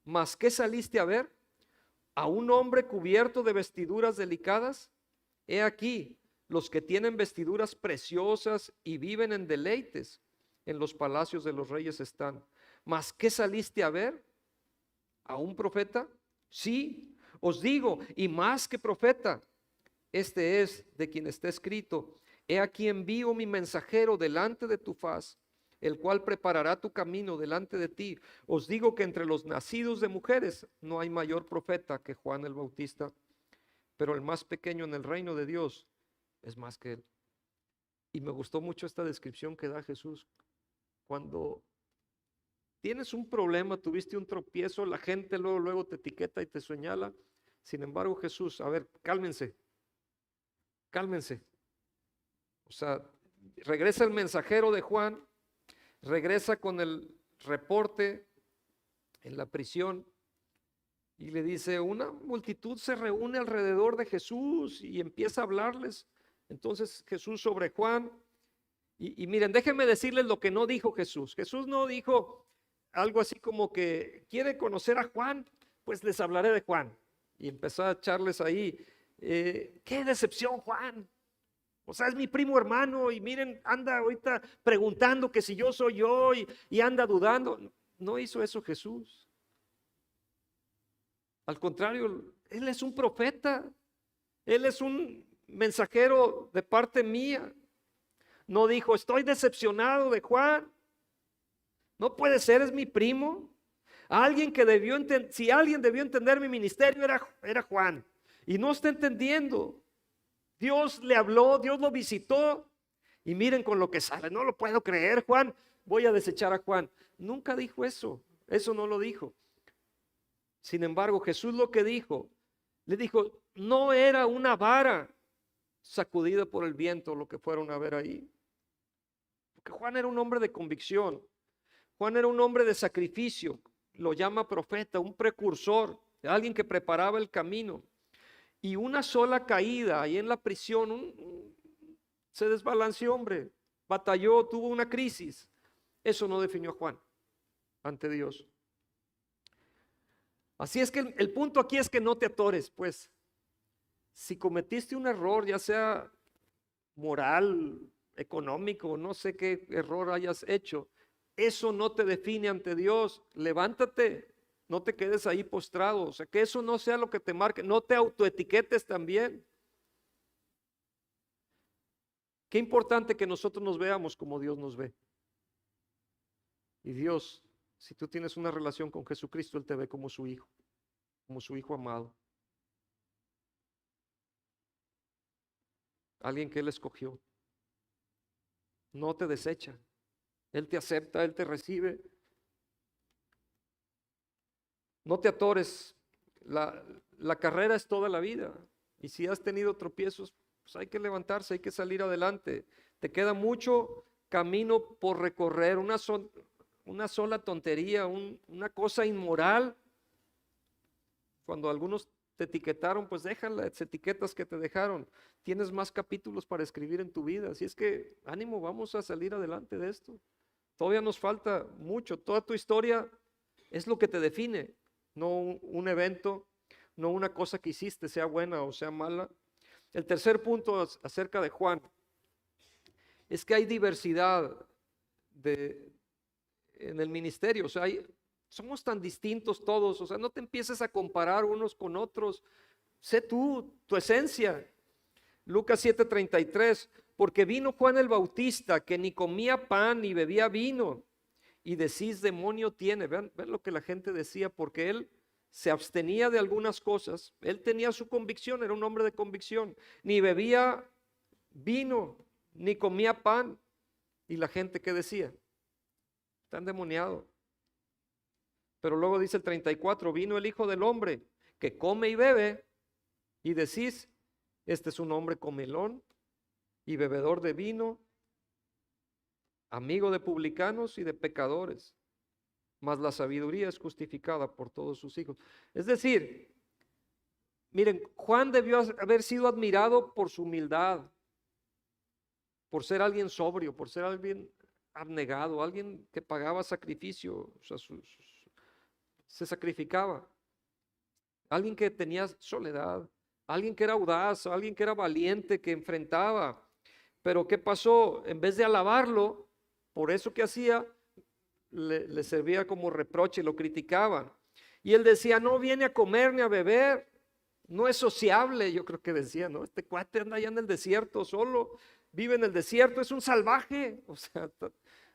¿Mas qué saliste a ver? ¿A un hombre cubierto de vestiduras delicadas? He aquí, los que tienen vestiduras preciosas y viven en deleites, en los palacios de los reyes están. ¿Mas qué saliste a ver? ¿A un profeta? Sí, os digo, y más que profeta. Este es de quien está escrito: he aquí envío mi mensajero delante de tu faz, el cual preparará tu camino delante de ti. Os digo que entre los nacidos de mujeres no hay mayor profeta que Juan el Bautista, pero el más pequeño en el reino de Dios es más que él. Y me gustó mucho esta descripción que da Jesús cuando tienes un problema, tuviste un tropiezo, la gente luego te etiqueta y te señala. Sin embargo, Jesús, a ver, cálmense, cálmense. O sea, regresa el mensajero de Juan, regresa con el reporte en la prisión y le dice, una multitud se reúne alrededor de Jesús y empieza a hablarles. Entonces Jesús sobre Juan, y miren, déjenme decirles lo que no dijo Jesús. Jesús no dijo algo así como que quiere conocer a Juan, pues les hablaré de Juan. Y empezó a echarles ahí, qué decepción Juan. O sea, es mi primo hermano y miren, anda ahorita preguntando que si yo soy yo y anda dudando. No hizo eso Jesús. Al contrario, Él es un profeta. Él es un mensajero de parte mía. No dijo, estoy decepcionado de Juan. No puede ser, es mi primo. Alguien que debió entender, si alguien debió entender mi ministerio era Juan. Y no está entendiendo. Dios le habló, Dios lo visitó. Y miren con lo que sale. No lo puedo creer, Juan. Voy a desechar a Juan. Nunca dijo eso. Eso no lo dijo. Sin embargo, Jesús lo que dijo, le dijo, no era una vara sacudida por el viento lo que fueron a ver ahí. Porque Juan era un hombre de convicción. Juan era un hombre de sacrificio. Lo llama profeta, un precursor, alguien que preparaba el camino. Y una sola caída ahí en la prisión, se desbalanceó, hombre. Batalló, tuvo una crisis. Eso no definió a Juan ante Dios. Así es que el punto aquí es que no te atores, pues. Si cometiste un error, ya sea moral, económico, no sé qué error hayas hecho, eso no te define ante Dios. Levántate, no te quedes ahí postrado. O sea, que eso no sea lo que te marque. No te autoetiquetes también. Qué importante que nosotros nos veamos como Dios nos ve. Y Dios, si tú tienes una relación con Jesucristo, Él te ve como su hijo amado. Alguien que Él escogió. No te desecha. Él te acepta, Él te recibe. No te atores. La carrera es toda la vida. Y si has tenido tropiezos, pues hay que levantarse, hay que salir adelante. Te queda mucho camino por recorrer. Una sola tontería, una cosa inmoral. Cuando algunos te etiquetaron, pues déjala, las etiquetas que te dejaron. Tienes más capítulos para escribir en tu vida. Así es que ánimo, vamos a salir adelante de esto. Todavía nos falta mucho. Toda tu historia es lo que te define, no un evento, no una cosa que hiciste, sea buena o sea mala. El tercer punto acerca de Juan es que hay diversidad en el ministerio. O sea, somos tan distintos todos. O sea, no te empieces a comparar unos con otros. Sé tú, tu esencia. Lucas 7:33, porque vino Juan el Bautista, que ni comía pan ni bebía vino, y decís, demonio tiene. Vean lo que la gente decía, porque él se abstenía de algunas cosas. Él tenía su convicción, era un hombre de convicción. Ni bebía vino, ni comía pan. Y la gente, ¿qué decía? Está endemoniado. Pero luego dice el 34, vino el Hijo del Hombre, que come y bebe, y decís, este es un hombre comilón y bebedor de vino, amigo de publicanos y de pecadores, mas la sabiduría es justificada por todos sus hijos. Es decir, miren, Juan debió haber sido admirado por su humildad, por ser alguien sobrio, por ser alguien abnegado, alguien que pagaba sacrificio, o sea, se sacrificaba, alguien que tenía soledad, alguien que era audaz, alguien que era valiente, que enfrentaba. Pero ¿qué pasó? En vez de alabarlo, por eso que hacía, le servía como reproche, lo criticaban. Y él decía, no viene a comer ni a beber, no es sociable, yo creo que decía, ¿no? Este cuate anda allá en el desierto solo, vive en el desierto, es un salvaje. O sea,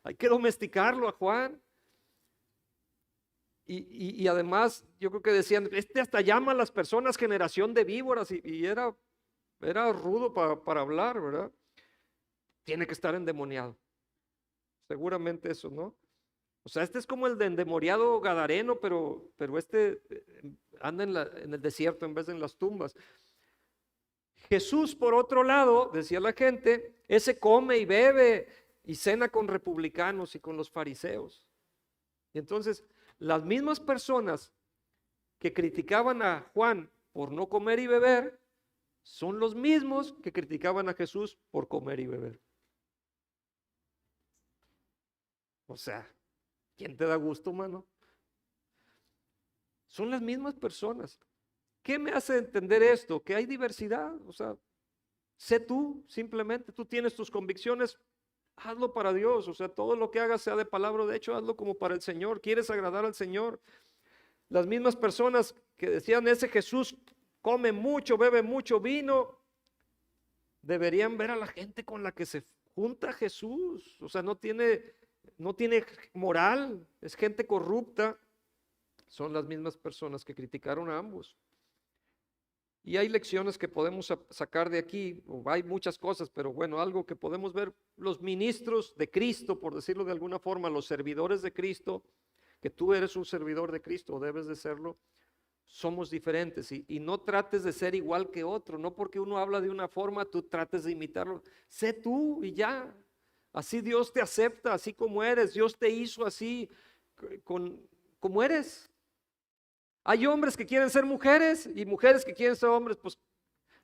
hay que domesticarlo a Juan. Y además, yo creo que decían, este hasta llama a las personas generación de víboras, y era rudo para hablar, ¿verdad? Tiene que estar endemoniado. Seguramente eso, ¿no? O sea, este es como el de endemoniado gadareno, pero este anda en el desierto en vez de en las tumbas. Jesús, por otro lado, decía la gente, ese come y bebe y cena con republicanos y con los fariseos. Y entonces, las mismas personas que criticaban a Juan por no comer y beber, son los mismos que criticaban a Jesús por comer y beber. O sea, ¿quién te da gusto, mano? Son las mismas personas. ¿Qué me hace entender esto? Que hay diversidad. O sea, sé tú, simplemente tú tienes tus convicciones, hazlo para Dios. O sea, todo lo que hagas sea de palabra o de hecho, hazlo como para el Señor. ¿Quieres agradar al Señor? Las mismas personas que decían, ese Jesús come mucho, bebe mucho vino, deberían ver a la gente con la que se junta Jesús. O sea, no tiene moral, es gente corrupta. Son las mismas personas que criticaron a ambos. Y hay lecciones que podemos sacar de aquí, o hay muchas cosas, pero bueno, algo que podemos ver, los ministros de Cristo, por decirlo de alguna forma, los servidores de Cristo, que tú eres un servidor de Cristo, o debes de serlo, somos diferentes y no trates de ser igual que otro, no porque uno habla de una forma, tú trates de imitarlo, sé tú y ya, así Dios te acepta, así como eres, Dios te hizo así, como eres. Hay hombres que quieren ser mujeres y mujeres que quieren ser hombres, pues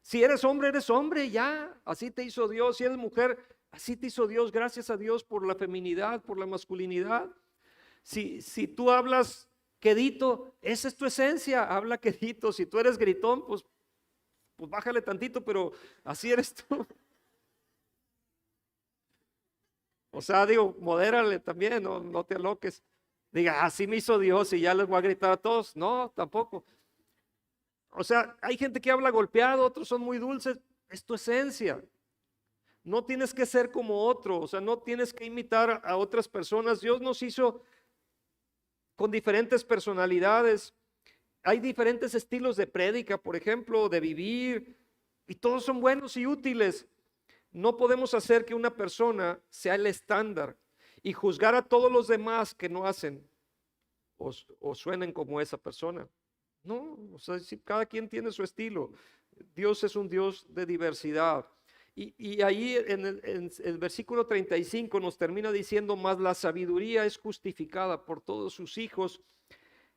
si eres hombre, ya, así te hizo Dios, si eres mujer, así te hizo Dios, gracias a Dios por la feminidad, por la masculinidad. Si tú hablas quedito, esa es tu esencia, habla quedito. Si tú eres gritón, pues bájale tantito, pero así eres tú. O sea, digo, modérale también, no te aloques. Diga, así me hizo Dios y ya les voy a gritar a todos. No, tampoco. O sea, hay gente que habla golpeado, otros son muy dulces. Es tu esencia. No tienes que ser como otro, o sea, no tienes que imitar a otras personas. Dios nos hizo con diferentes personalidades. Hay diferentes estilos de prédica, por ejemplo, de vivir, y todos son buenos y útiles. No podemos hacer que una persona sea el estándar y juzgar a todos los demás que no hacen o suenen como esa persona. No, o sea, si cada quien tiene su estilo. Dios es un Dios de diversidad. Y ahí en el versículo 35 nos termina diciendo, más la sabiduría es justificada por todos sus hijos.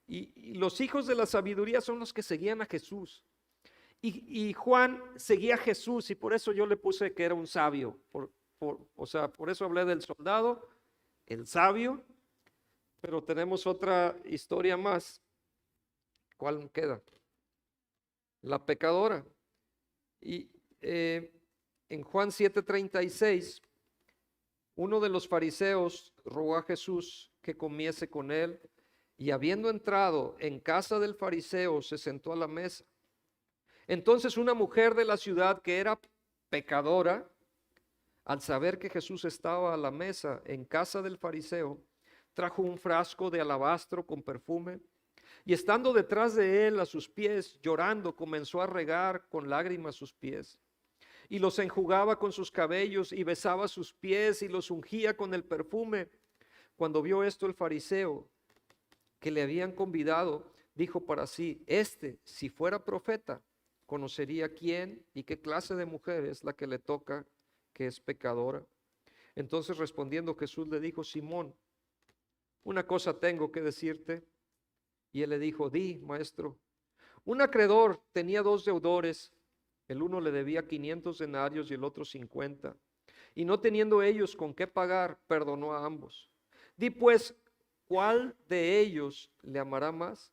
Y los hijos de la sabiduría son los que seguían a Jesús. Y Juan seguía a Jesús y por eso yo le puse que era un sabio. O sea, por eso hablé del soldado, el sabio. Pero tenemos otra historia más. ¿Cuál queda? La pecadora. Y en Juan 7:36, uno de los fariseos rogó a Jesús que comiese con él, y habiendo entrado en casa del fariseo, se sentó a la mesa. Entonces una mujer de la ciudad que era pecadora, al saber que Jesús estaba a la mesa en casa del fariseo, trajo un frasco de alabastro con perfume, y estando detrás de él a sus pies, llorando, comenzó a regar con lágrimas sus pies, y los enjugaba con sus cabellos, y besaba sus pies, y los ungía con el perfume. Cuando vio esto el fariseo, que le habían convidado, dijo para sí, si fuera profeta, conocería quién y qué clase de mujer es la que le toca, que es pecadora. Entonces respondiendo Jesús le dijo, Simón, una cosa tengo que decirte. Y él le dijo, di, maestro. Un acreedor tenía 2 deudores, el uno le debía 500 denarios y el otro 50. Y no teniendo ellos con qué pagar, perdonó a ambos. Di pues, ¿cuál de ellos le amará más?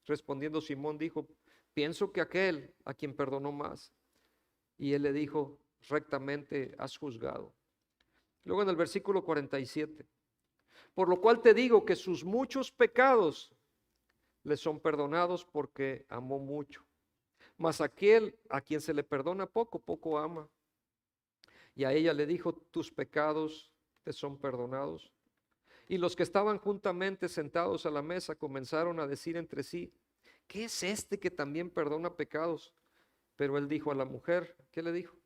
Respondiendo Simón dijo, pienso que aquel a quien perdonó más. Y él le dijo, rectamente has juzgado. Luego en el versículo 47, por lo cual te digo que sus muchos pecados le son perdonados porque amó mucho. Mas aquel a quien se le perdona poco, poco ama. Y a ella le dijo, tus pecados te son perdonados. Y los que estaban juntamente sentados a la mesa comenzaron a decir entre sí, ¿qué es este que también perdona pecados? Pero él dijo a la mujer, ¿qué le dijo?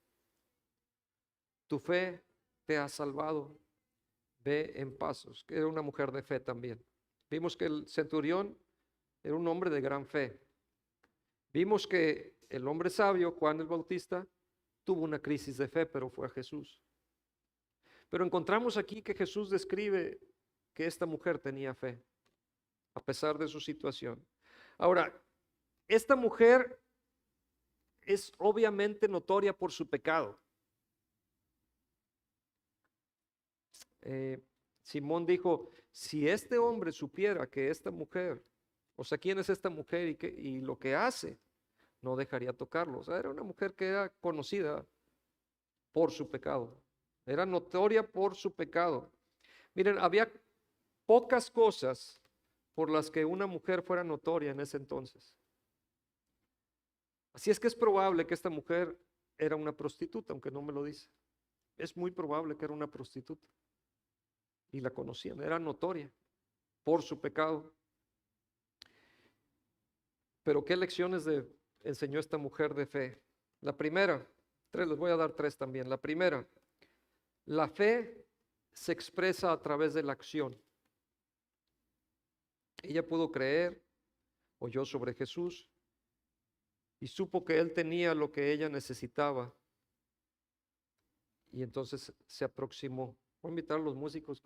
Tu fe te ha salvado, ve en pasos, que era una mujer de fe también. Vimos que el centurión era un hombre de gran fe. Vimos que el hombre sabio, Juan el Bautista, tuvo una crisis de fe, pero fue a Jesús. Pero encontramos aquí que Jesús describe que esta mujer tenía fe, a pesar de su situación. Ahora, esta mujer es obviamente notoria por su pecado. Simón dijo, si este hombre supiera que esta mujer, o sea, quién es esta mujer y lo que hace, no dejaría tocarlo. O sea, era una mujer que era conocida por su pecado, era notoria por su pecado. Miren, había pocas cosas por las que una mujer fuera notoria en ese entonces. Así es que es probable que esta mujer era una prostituta, aunque no me lo dice. Es muy probable que era una prostituta. Y la conocían, era notoria por su pecado. Pero ¿qué lecciones enseñó esta mujer de fe? La primera, les voy a dar tres también. La primera, la fe se expresa a través de la acción. Ella pudo creer, oyó sobre Jesús y supo que él tenía lo que ella necesitaba. Y entonces se aproximó. Voy a invitar a los músicos,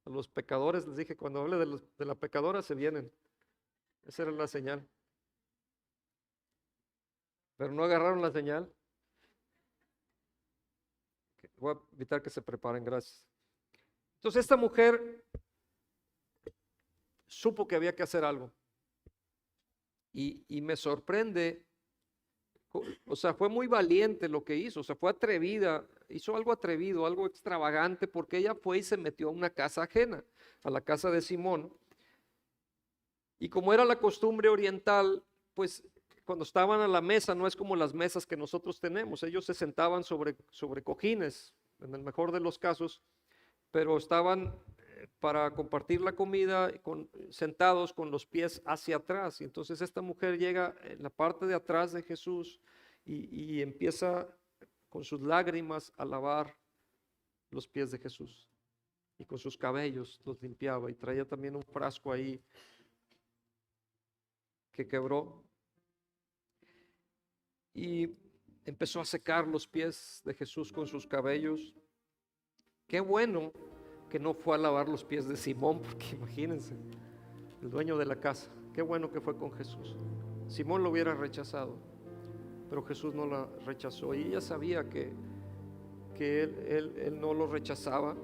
a los pecadores. Les dije, cuando hable de la pecadora se vienen. Esa era la señal. Pero no agarraron la señal. Voy a invitar que se preparen, gracias. Entonces esta mujer supo que había que hacer algo. Y me sorprende, o sea, fue muy valiente lo que hizo, o sea, fue atrevida, hizo algo atrevido, algo extravagante, porque ella fue y se metió a una casa ajena, a la casa de Simón. Y como era la costumbre oriental, pues cuando estaban a la mesa, no es como las mesas que nosotros tenemos, ellos se sentaban sobre cojines, en el mejor de los casos, pero estaban para compartir la comida sentados con los pies hacia atrás. Y entonces esta mujer llega en la parte de atrás de Jesús y empieza con sus lágrimas a lavar los pies de Jesús. Y con sus cabellos los limpiaba y traía también un frasco ahí que quebró. Y empezó a secar los pies de Jesús con sus cabellos. Qué bueno que no fue a lavar los pies de Simón, porque imagínense, el dueño de la casa, qué bueno que fue con Jesús. Simón lo hubiera rechazado, pero Jesús no la rechazó y ella sabía que él no lo rechazaba,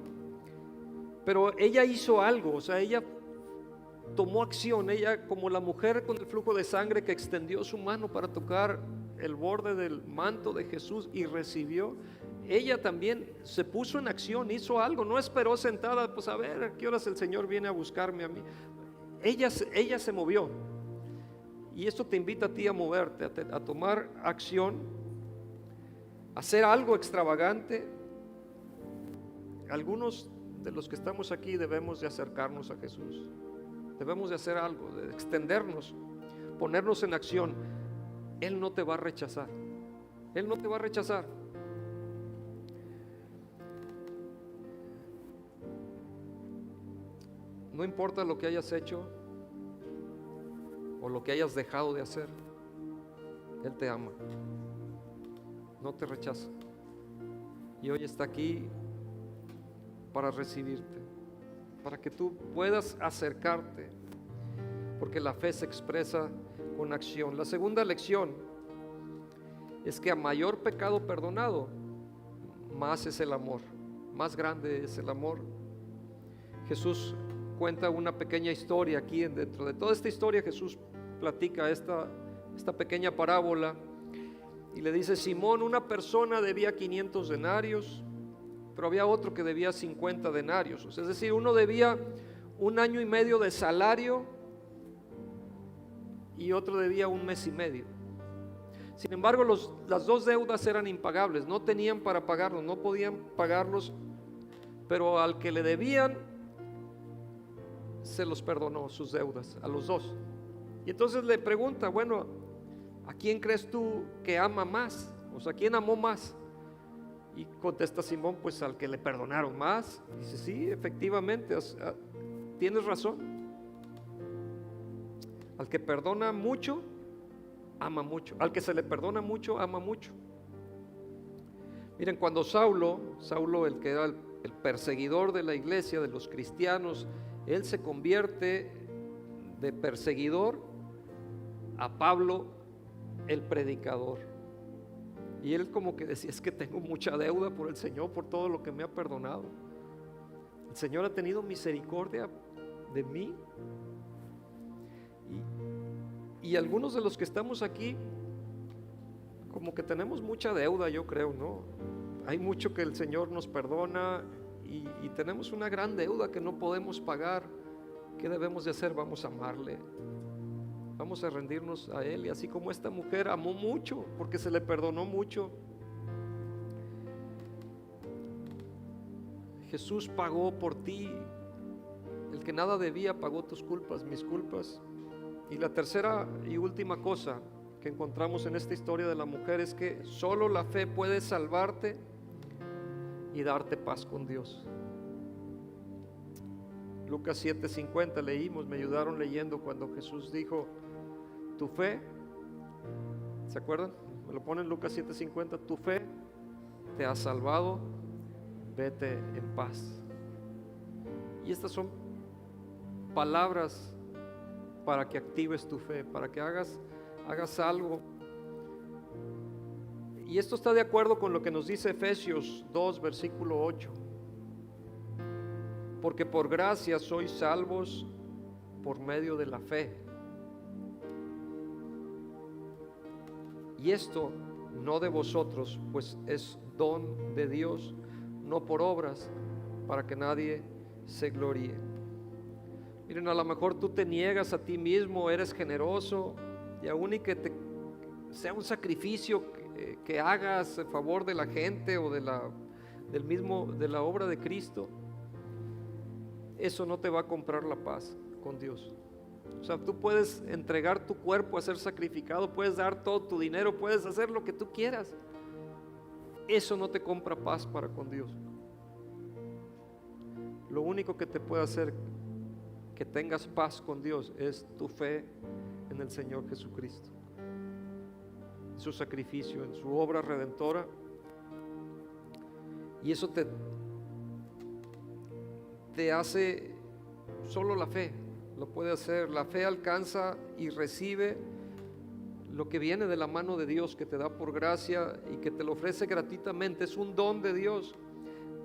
pero ella hizo algo, o sea, ella tomó acción, ella como la mujer con el flujo de sangre que extendió su mano para tocar el borde del manto de Jesús y recibió. Ella también se puso en acción, hizo algo, no esperó sentada, pues a ver a qué horas el Señor viene a buscarme a mí. Ella se movió. Y esto te invita a ti a moverte, a tomar acción, a hacer algo extravagante. Algunos de los que estamos aquí debemos de acercarnos a Jesús. Debemos de hacer algo, de extendernos, ponernos en acción. Él no te va a rechazar. Él no te va a rechazar. No importa lo que hayas hecho o lo que hayas dejado de hacer, Él te ama, no te rechaza. Y hoy está aquí para recibirte, para que tú puedas acercarte, porque la fe se expresa con acción. La segunda lección es que a mayor pecado perdonado, más es el amor, más grande es el amor. Jesús cuenta una pequeña historia aquí. Dentro de toda esta historia Jesús platica esta pequeña parábola y le dice: Simón, una persona debía 500 denarios, pero había otro que debía 50 denarios, es decir, uno debía 1 año y medio de salario y otro debía 1 mes y medio. Sin embargo, las dos deudas eran impagables, no tenían para pagarlos, no podían pagarlos, pero al que le debían se los perdonó sus deudas, a los dos. Y entonces le pregunta: bueno, ¿a quién crees tú que ama más? O sea, ¿quién amó más? Y contesta Simón, pues al que le perdonaron más. Dice, sí, efectivamente, tienes razón. Al que perdona mucho, ama mucho. Al que se le perdona mucho, ama mucho. Miren, cuando Saulo, el que era el perseguidor de la iglesia, de los cristianos, él se convierte de perseguidor a Pablo, el predicador. Y él como que decía, es que tengo mucha deuda por el Señor, por todo lo que me ha perdonado. El Señor ha tenido misericordia de mí. Y algunos de los que estamos aquí, como que tenemos mucha deuda, yo creo, ¿no? Hay mucho que el Señor nos perdona y tenemos una gran deuda que no podemos pagar. ¿Qué debemos de hacer? Vamos a amarle. Vamos a rendirnos a Él. Y así como esta mujer amó mucho, porque se le perdonó mucho. Jesús pagó por ti. El que nada debía pagó tus culpas, mis culpas. Y la tercera y última cosa que encontramos en esta historia de la mujer es que solo la fe puede salvarte y darte paz con Dios. Lucas 7:50 leímos, me ayudaron leyendo cuando Jesús dijo, tu fe, ¿se acuerdan? Me lo ponen Lucas 7:50, tu fe te ha salvado, vete en paz. Y estas son palabras para que actives tu fe, para que hagas algo. Y esto está de acuerdo con lo que nos dice Efesios 2, versículo 8. Porque por gracia sois salvos por medio de la fe. Y esto no de vosotros, pues es don de Dios, no por obras, para que nadie se gloríe. Miren, a lo mejor tú te niegas a ti mismo, eres generoso, y aún y que sea un sacrificio que hagas en favor de la gente o de la obra de Cristo, eso no te va a comprar la paz con Dios. O sea, tú puedes entregar tu cuerpo a ser sacrificado, puedes dar todo tu dinero, puedes hacer lo que tú quieras. Eso no te compra paz para con Dios. Lo único que te puede hacer que tengas paz con Dios es tu fe en el Señor Jesucristo, su sacrificio, en su obra redentora. Y eso te hace, solo la fe lo puede hacer. La fe alcanza y recibe lo que viene de la mano de Dios, que te da por gracia y que te lo ofrece gratuitamente. Es un don de Dios: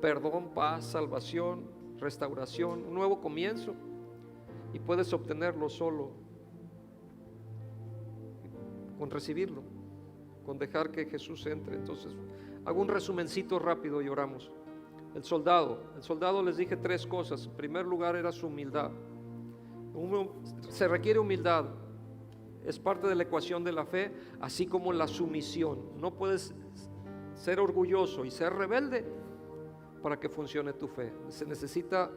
perdón, paz, salvación, restauración, un nuevo comienzo. Y puedes obtenerlo solo con recibirlo, con dejar que Jesús entre. Entonces, hago un resumencito rápido y oramos. El soldado les dije tres cosas. En primer lugar era su humildad. Se requiere humildad, es parte de la ecuación de la fe, así como la sumisión. No puedes ser orgulloso y ser rebelde para que funcione tu fe. Se necesita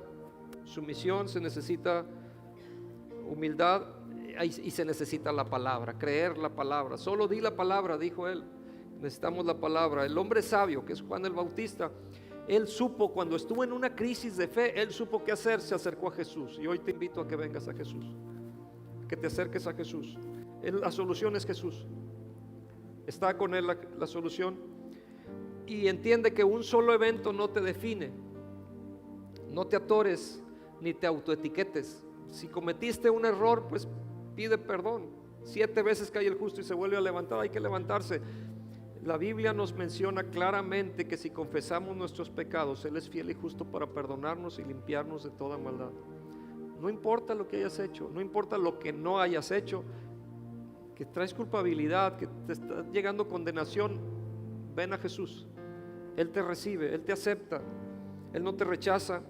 sumisión, se necesita humildad y se necesita la palabra, creer la palabra. Solo di la palabra, dijo él. Necesitamos la palabra. El hombre sabio, que es Juan el Bautista, él supo, cuando estuvo en una crisis de fe, él supo qué hacer, se acercó a Jesús. Y hoy te invito a que vengas a Jesús, que te acerques a Jesús. La solución es Jesús. Está con él la solución. Y entiende que un solo evento no te define. No te atores ni te autoetiquetes. Si cometiste un error, pues pide perdón. 7 veces cae el justo y se vuelve a levantar. Hay que levantarse. La Biblia nos menciona claramente que si confesamos nuestros pecados, Él es fiel y justo para perdonarnos y limpiarnos de toda maldad. No importa lo que hayas hecho, no importa lo que no hayas hecho, que traes culpabilidad, que te está llegando condenación, ven a Jesús. Él te recibe, Él te acepta, Él no te rechaza.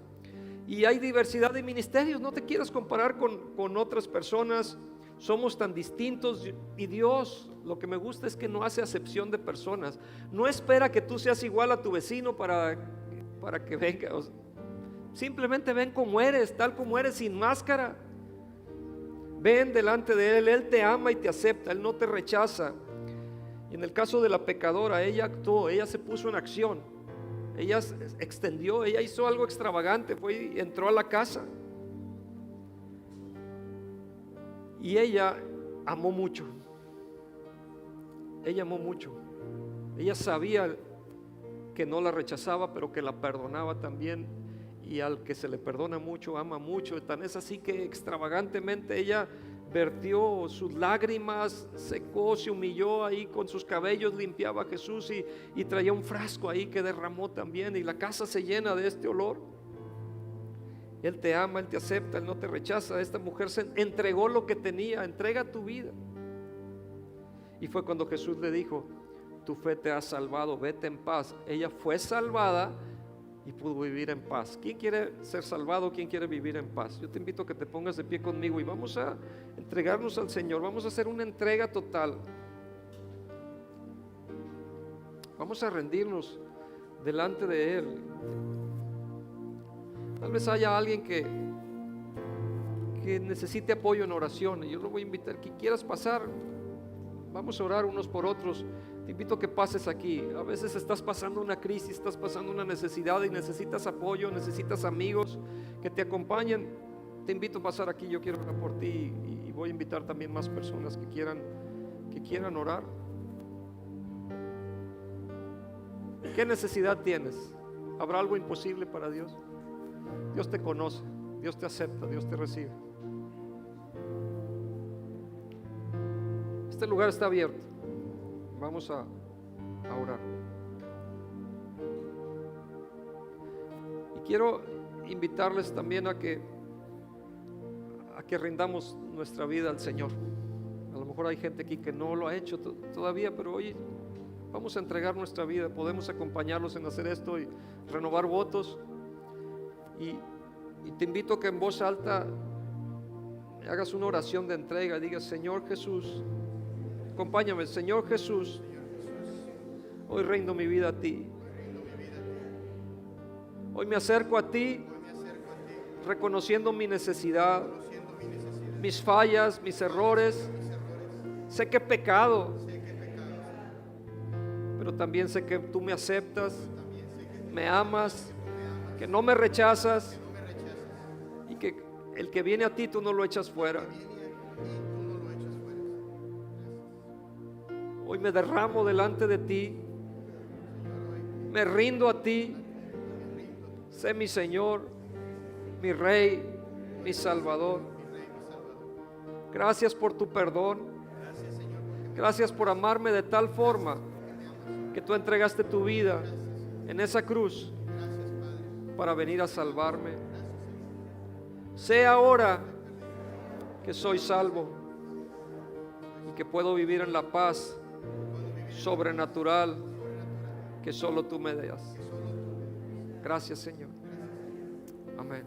Y hay diversidad de ministerios, no te quieras comparar con otras personas. Somos tan distintos y Dios, lo que me gusta es que no hace acepción de personas. No espera que tú seas igual a tu vecino para que venga. Simplemente ven como eres, tal como eres, sin máscara. Ven delante de Él, Él te ama y te acepta, Él no te rechaza. Y en el caso de la pecadora, ella actuó, ella se puso en acción. Ella extendió, ella hizo algo extravagante, fue y entró a la casa. Y ella amó mucho. Ella amó mucho. Ella sabía que no la rechazaba, pero que la perdonaba también. Y al que se le perdona mucho, ama mucho. Tan es así que extravagantemente ella vertió sus lágrimas, secó, se humilló ahí con sus cabellos, limpiaba a Jesús y traía un frasco ahí que derramó también. Y la casa se llena de este olor. Él te ama, Él te acepta, Él no te rechaza. Esta mujer se entregó lo que tenía, entrega tu vida. Y fue cuando Jesús le dijo: tu fe te ha salvado, vete en paz. Ella fue salvada y pudo vivir en paz. ¿Quién quiere ser salvado? ¿Quién quiere vivir en paz? Yo te invito a que te pongas de pie conmigo y vamos a entregarnos al Señor. Vamos a hacer una entrega total. Vamos a rendirnos delante de Él. Tal vez haya alguien que necesite apoyo en oración. Y yo lo voy a invitar, que quieras pasar. Vamos a orar unos por otros. Te invito a que pases aquí. A veces estás pasando una crisis, estás pasando una necesidad y necesitas apoyo, necesitas amigos que te acompañen. Te invito a pasar aquí. Yo quiero orar por ti y voy a invitar también más personas que quieran orar. ¿Qué necesidad tienes? ¿Habrá algo imposible para Dios? Dios te conoce, Dios te acepta, Dios te recibe. Este lugar está abierto. Vamos a orar. Y quiero invitarles también a que rindamos nuestra vida al Señor. A lo mejor hay gente aquí que no lo ha hecho todavía, pero hoy vamos a entregar nuestra vida. Podemos acompañarlos en hacer esto y renovar votos. Y te invito a que en voz alta hagas una oración de entrega. Digas: Señor Jesús, acompáñame. Señor Jesús, hoy rindo mi vida a ti. Hoy me acerco a ti, reconociendo mi necesidad, mis fallas, mis errores. Sé que he pecado, pero también sé que tú me aceptas, me amas, que no me rechazas y que el que viene a ti tú no lo echas fuera. Hoy me derramo delante de ti, me rindo a ti. Sé mi Señor, mi Rey, mi Salvador. Gracias por tu perdón. Gracias por amarme de tal forma que tú entregaste tu vida en esa cruz para venir a salvarme. Sé ahora que soy salvo y que puedo vivir en la paz sobrenatural que solo tú me das. Gracias, Señor. Amén.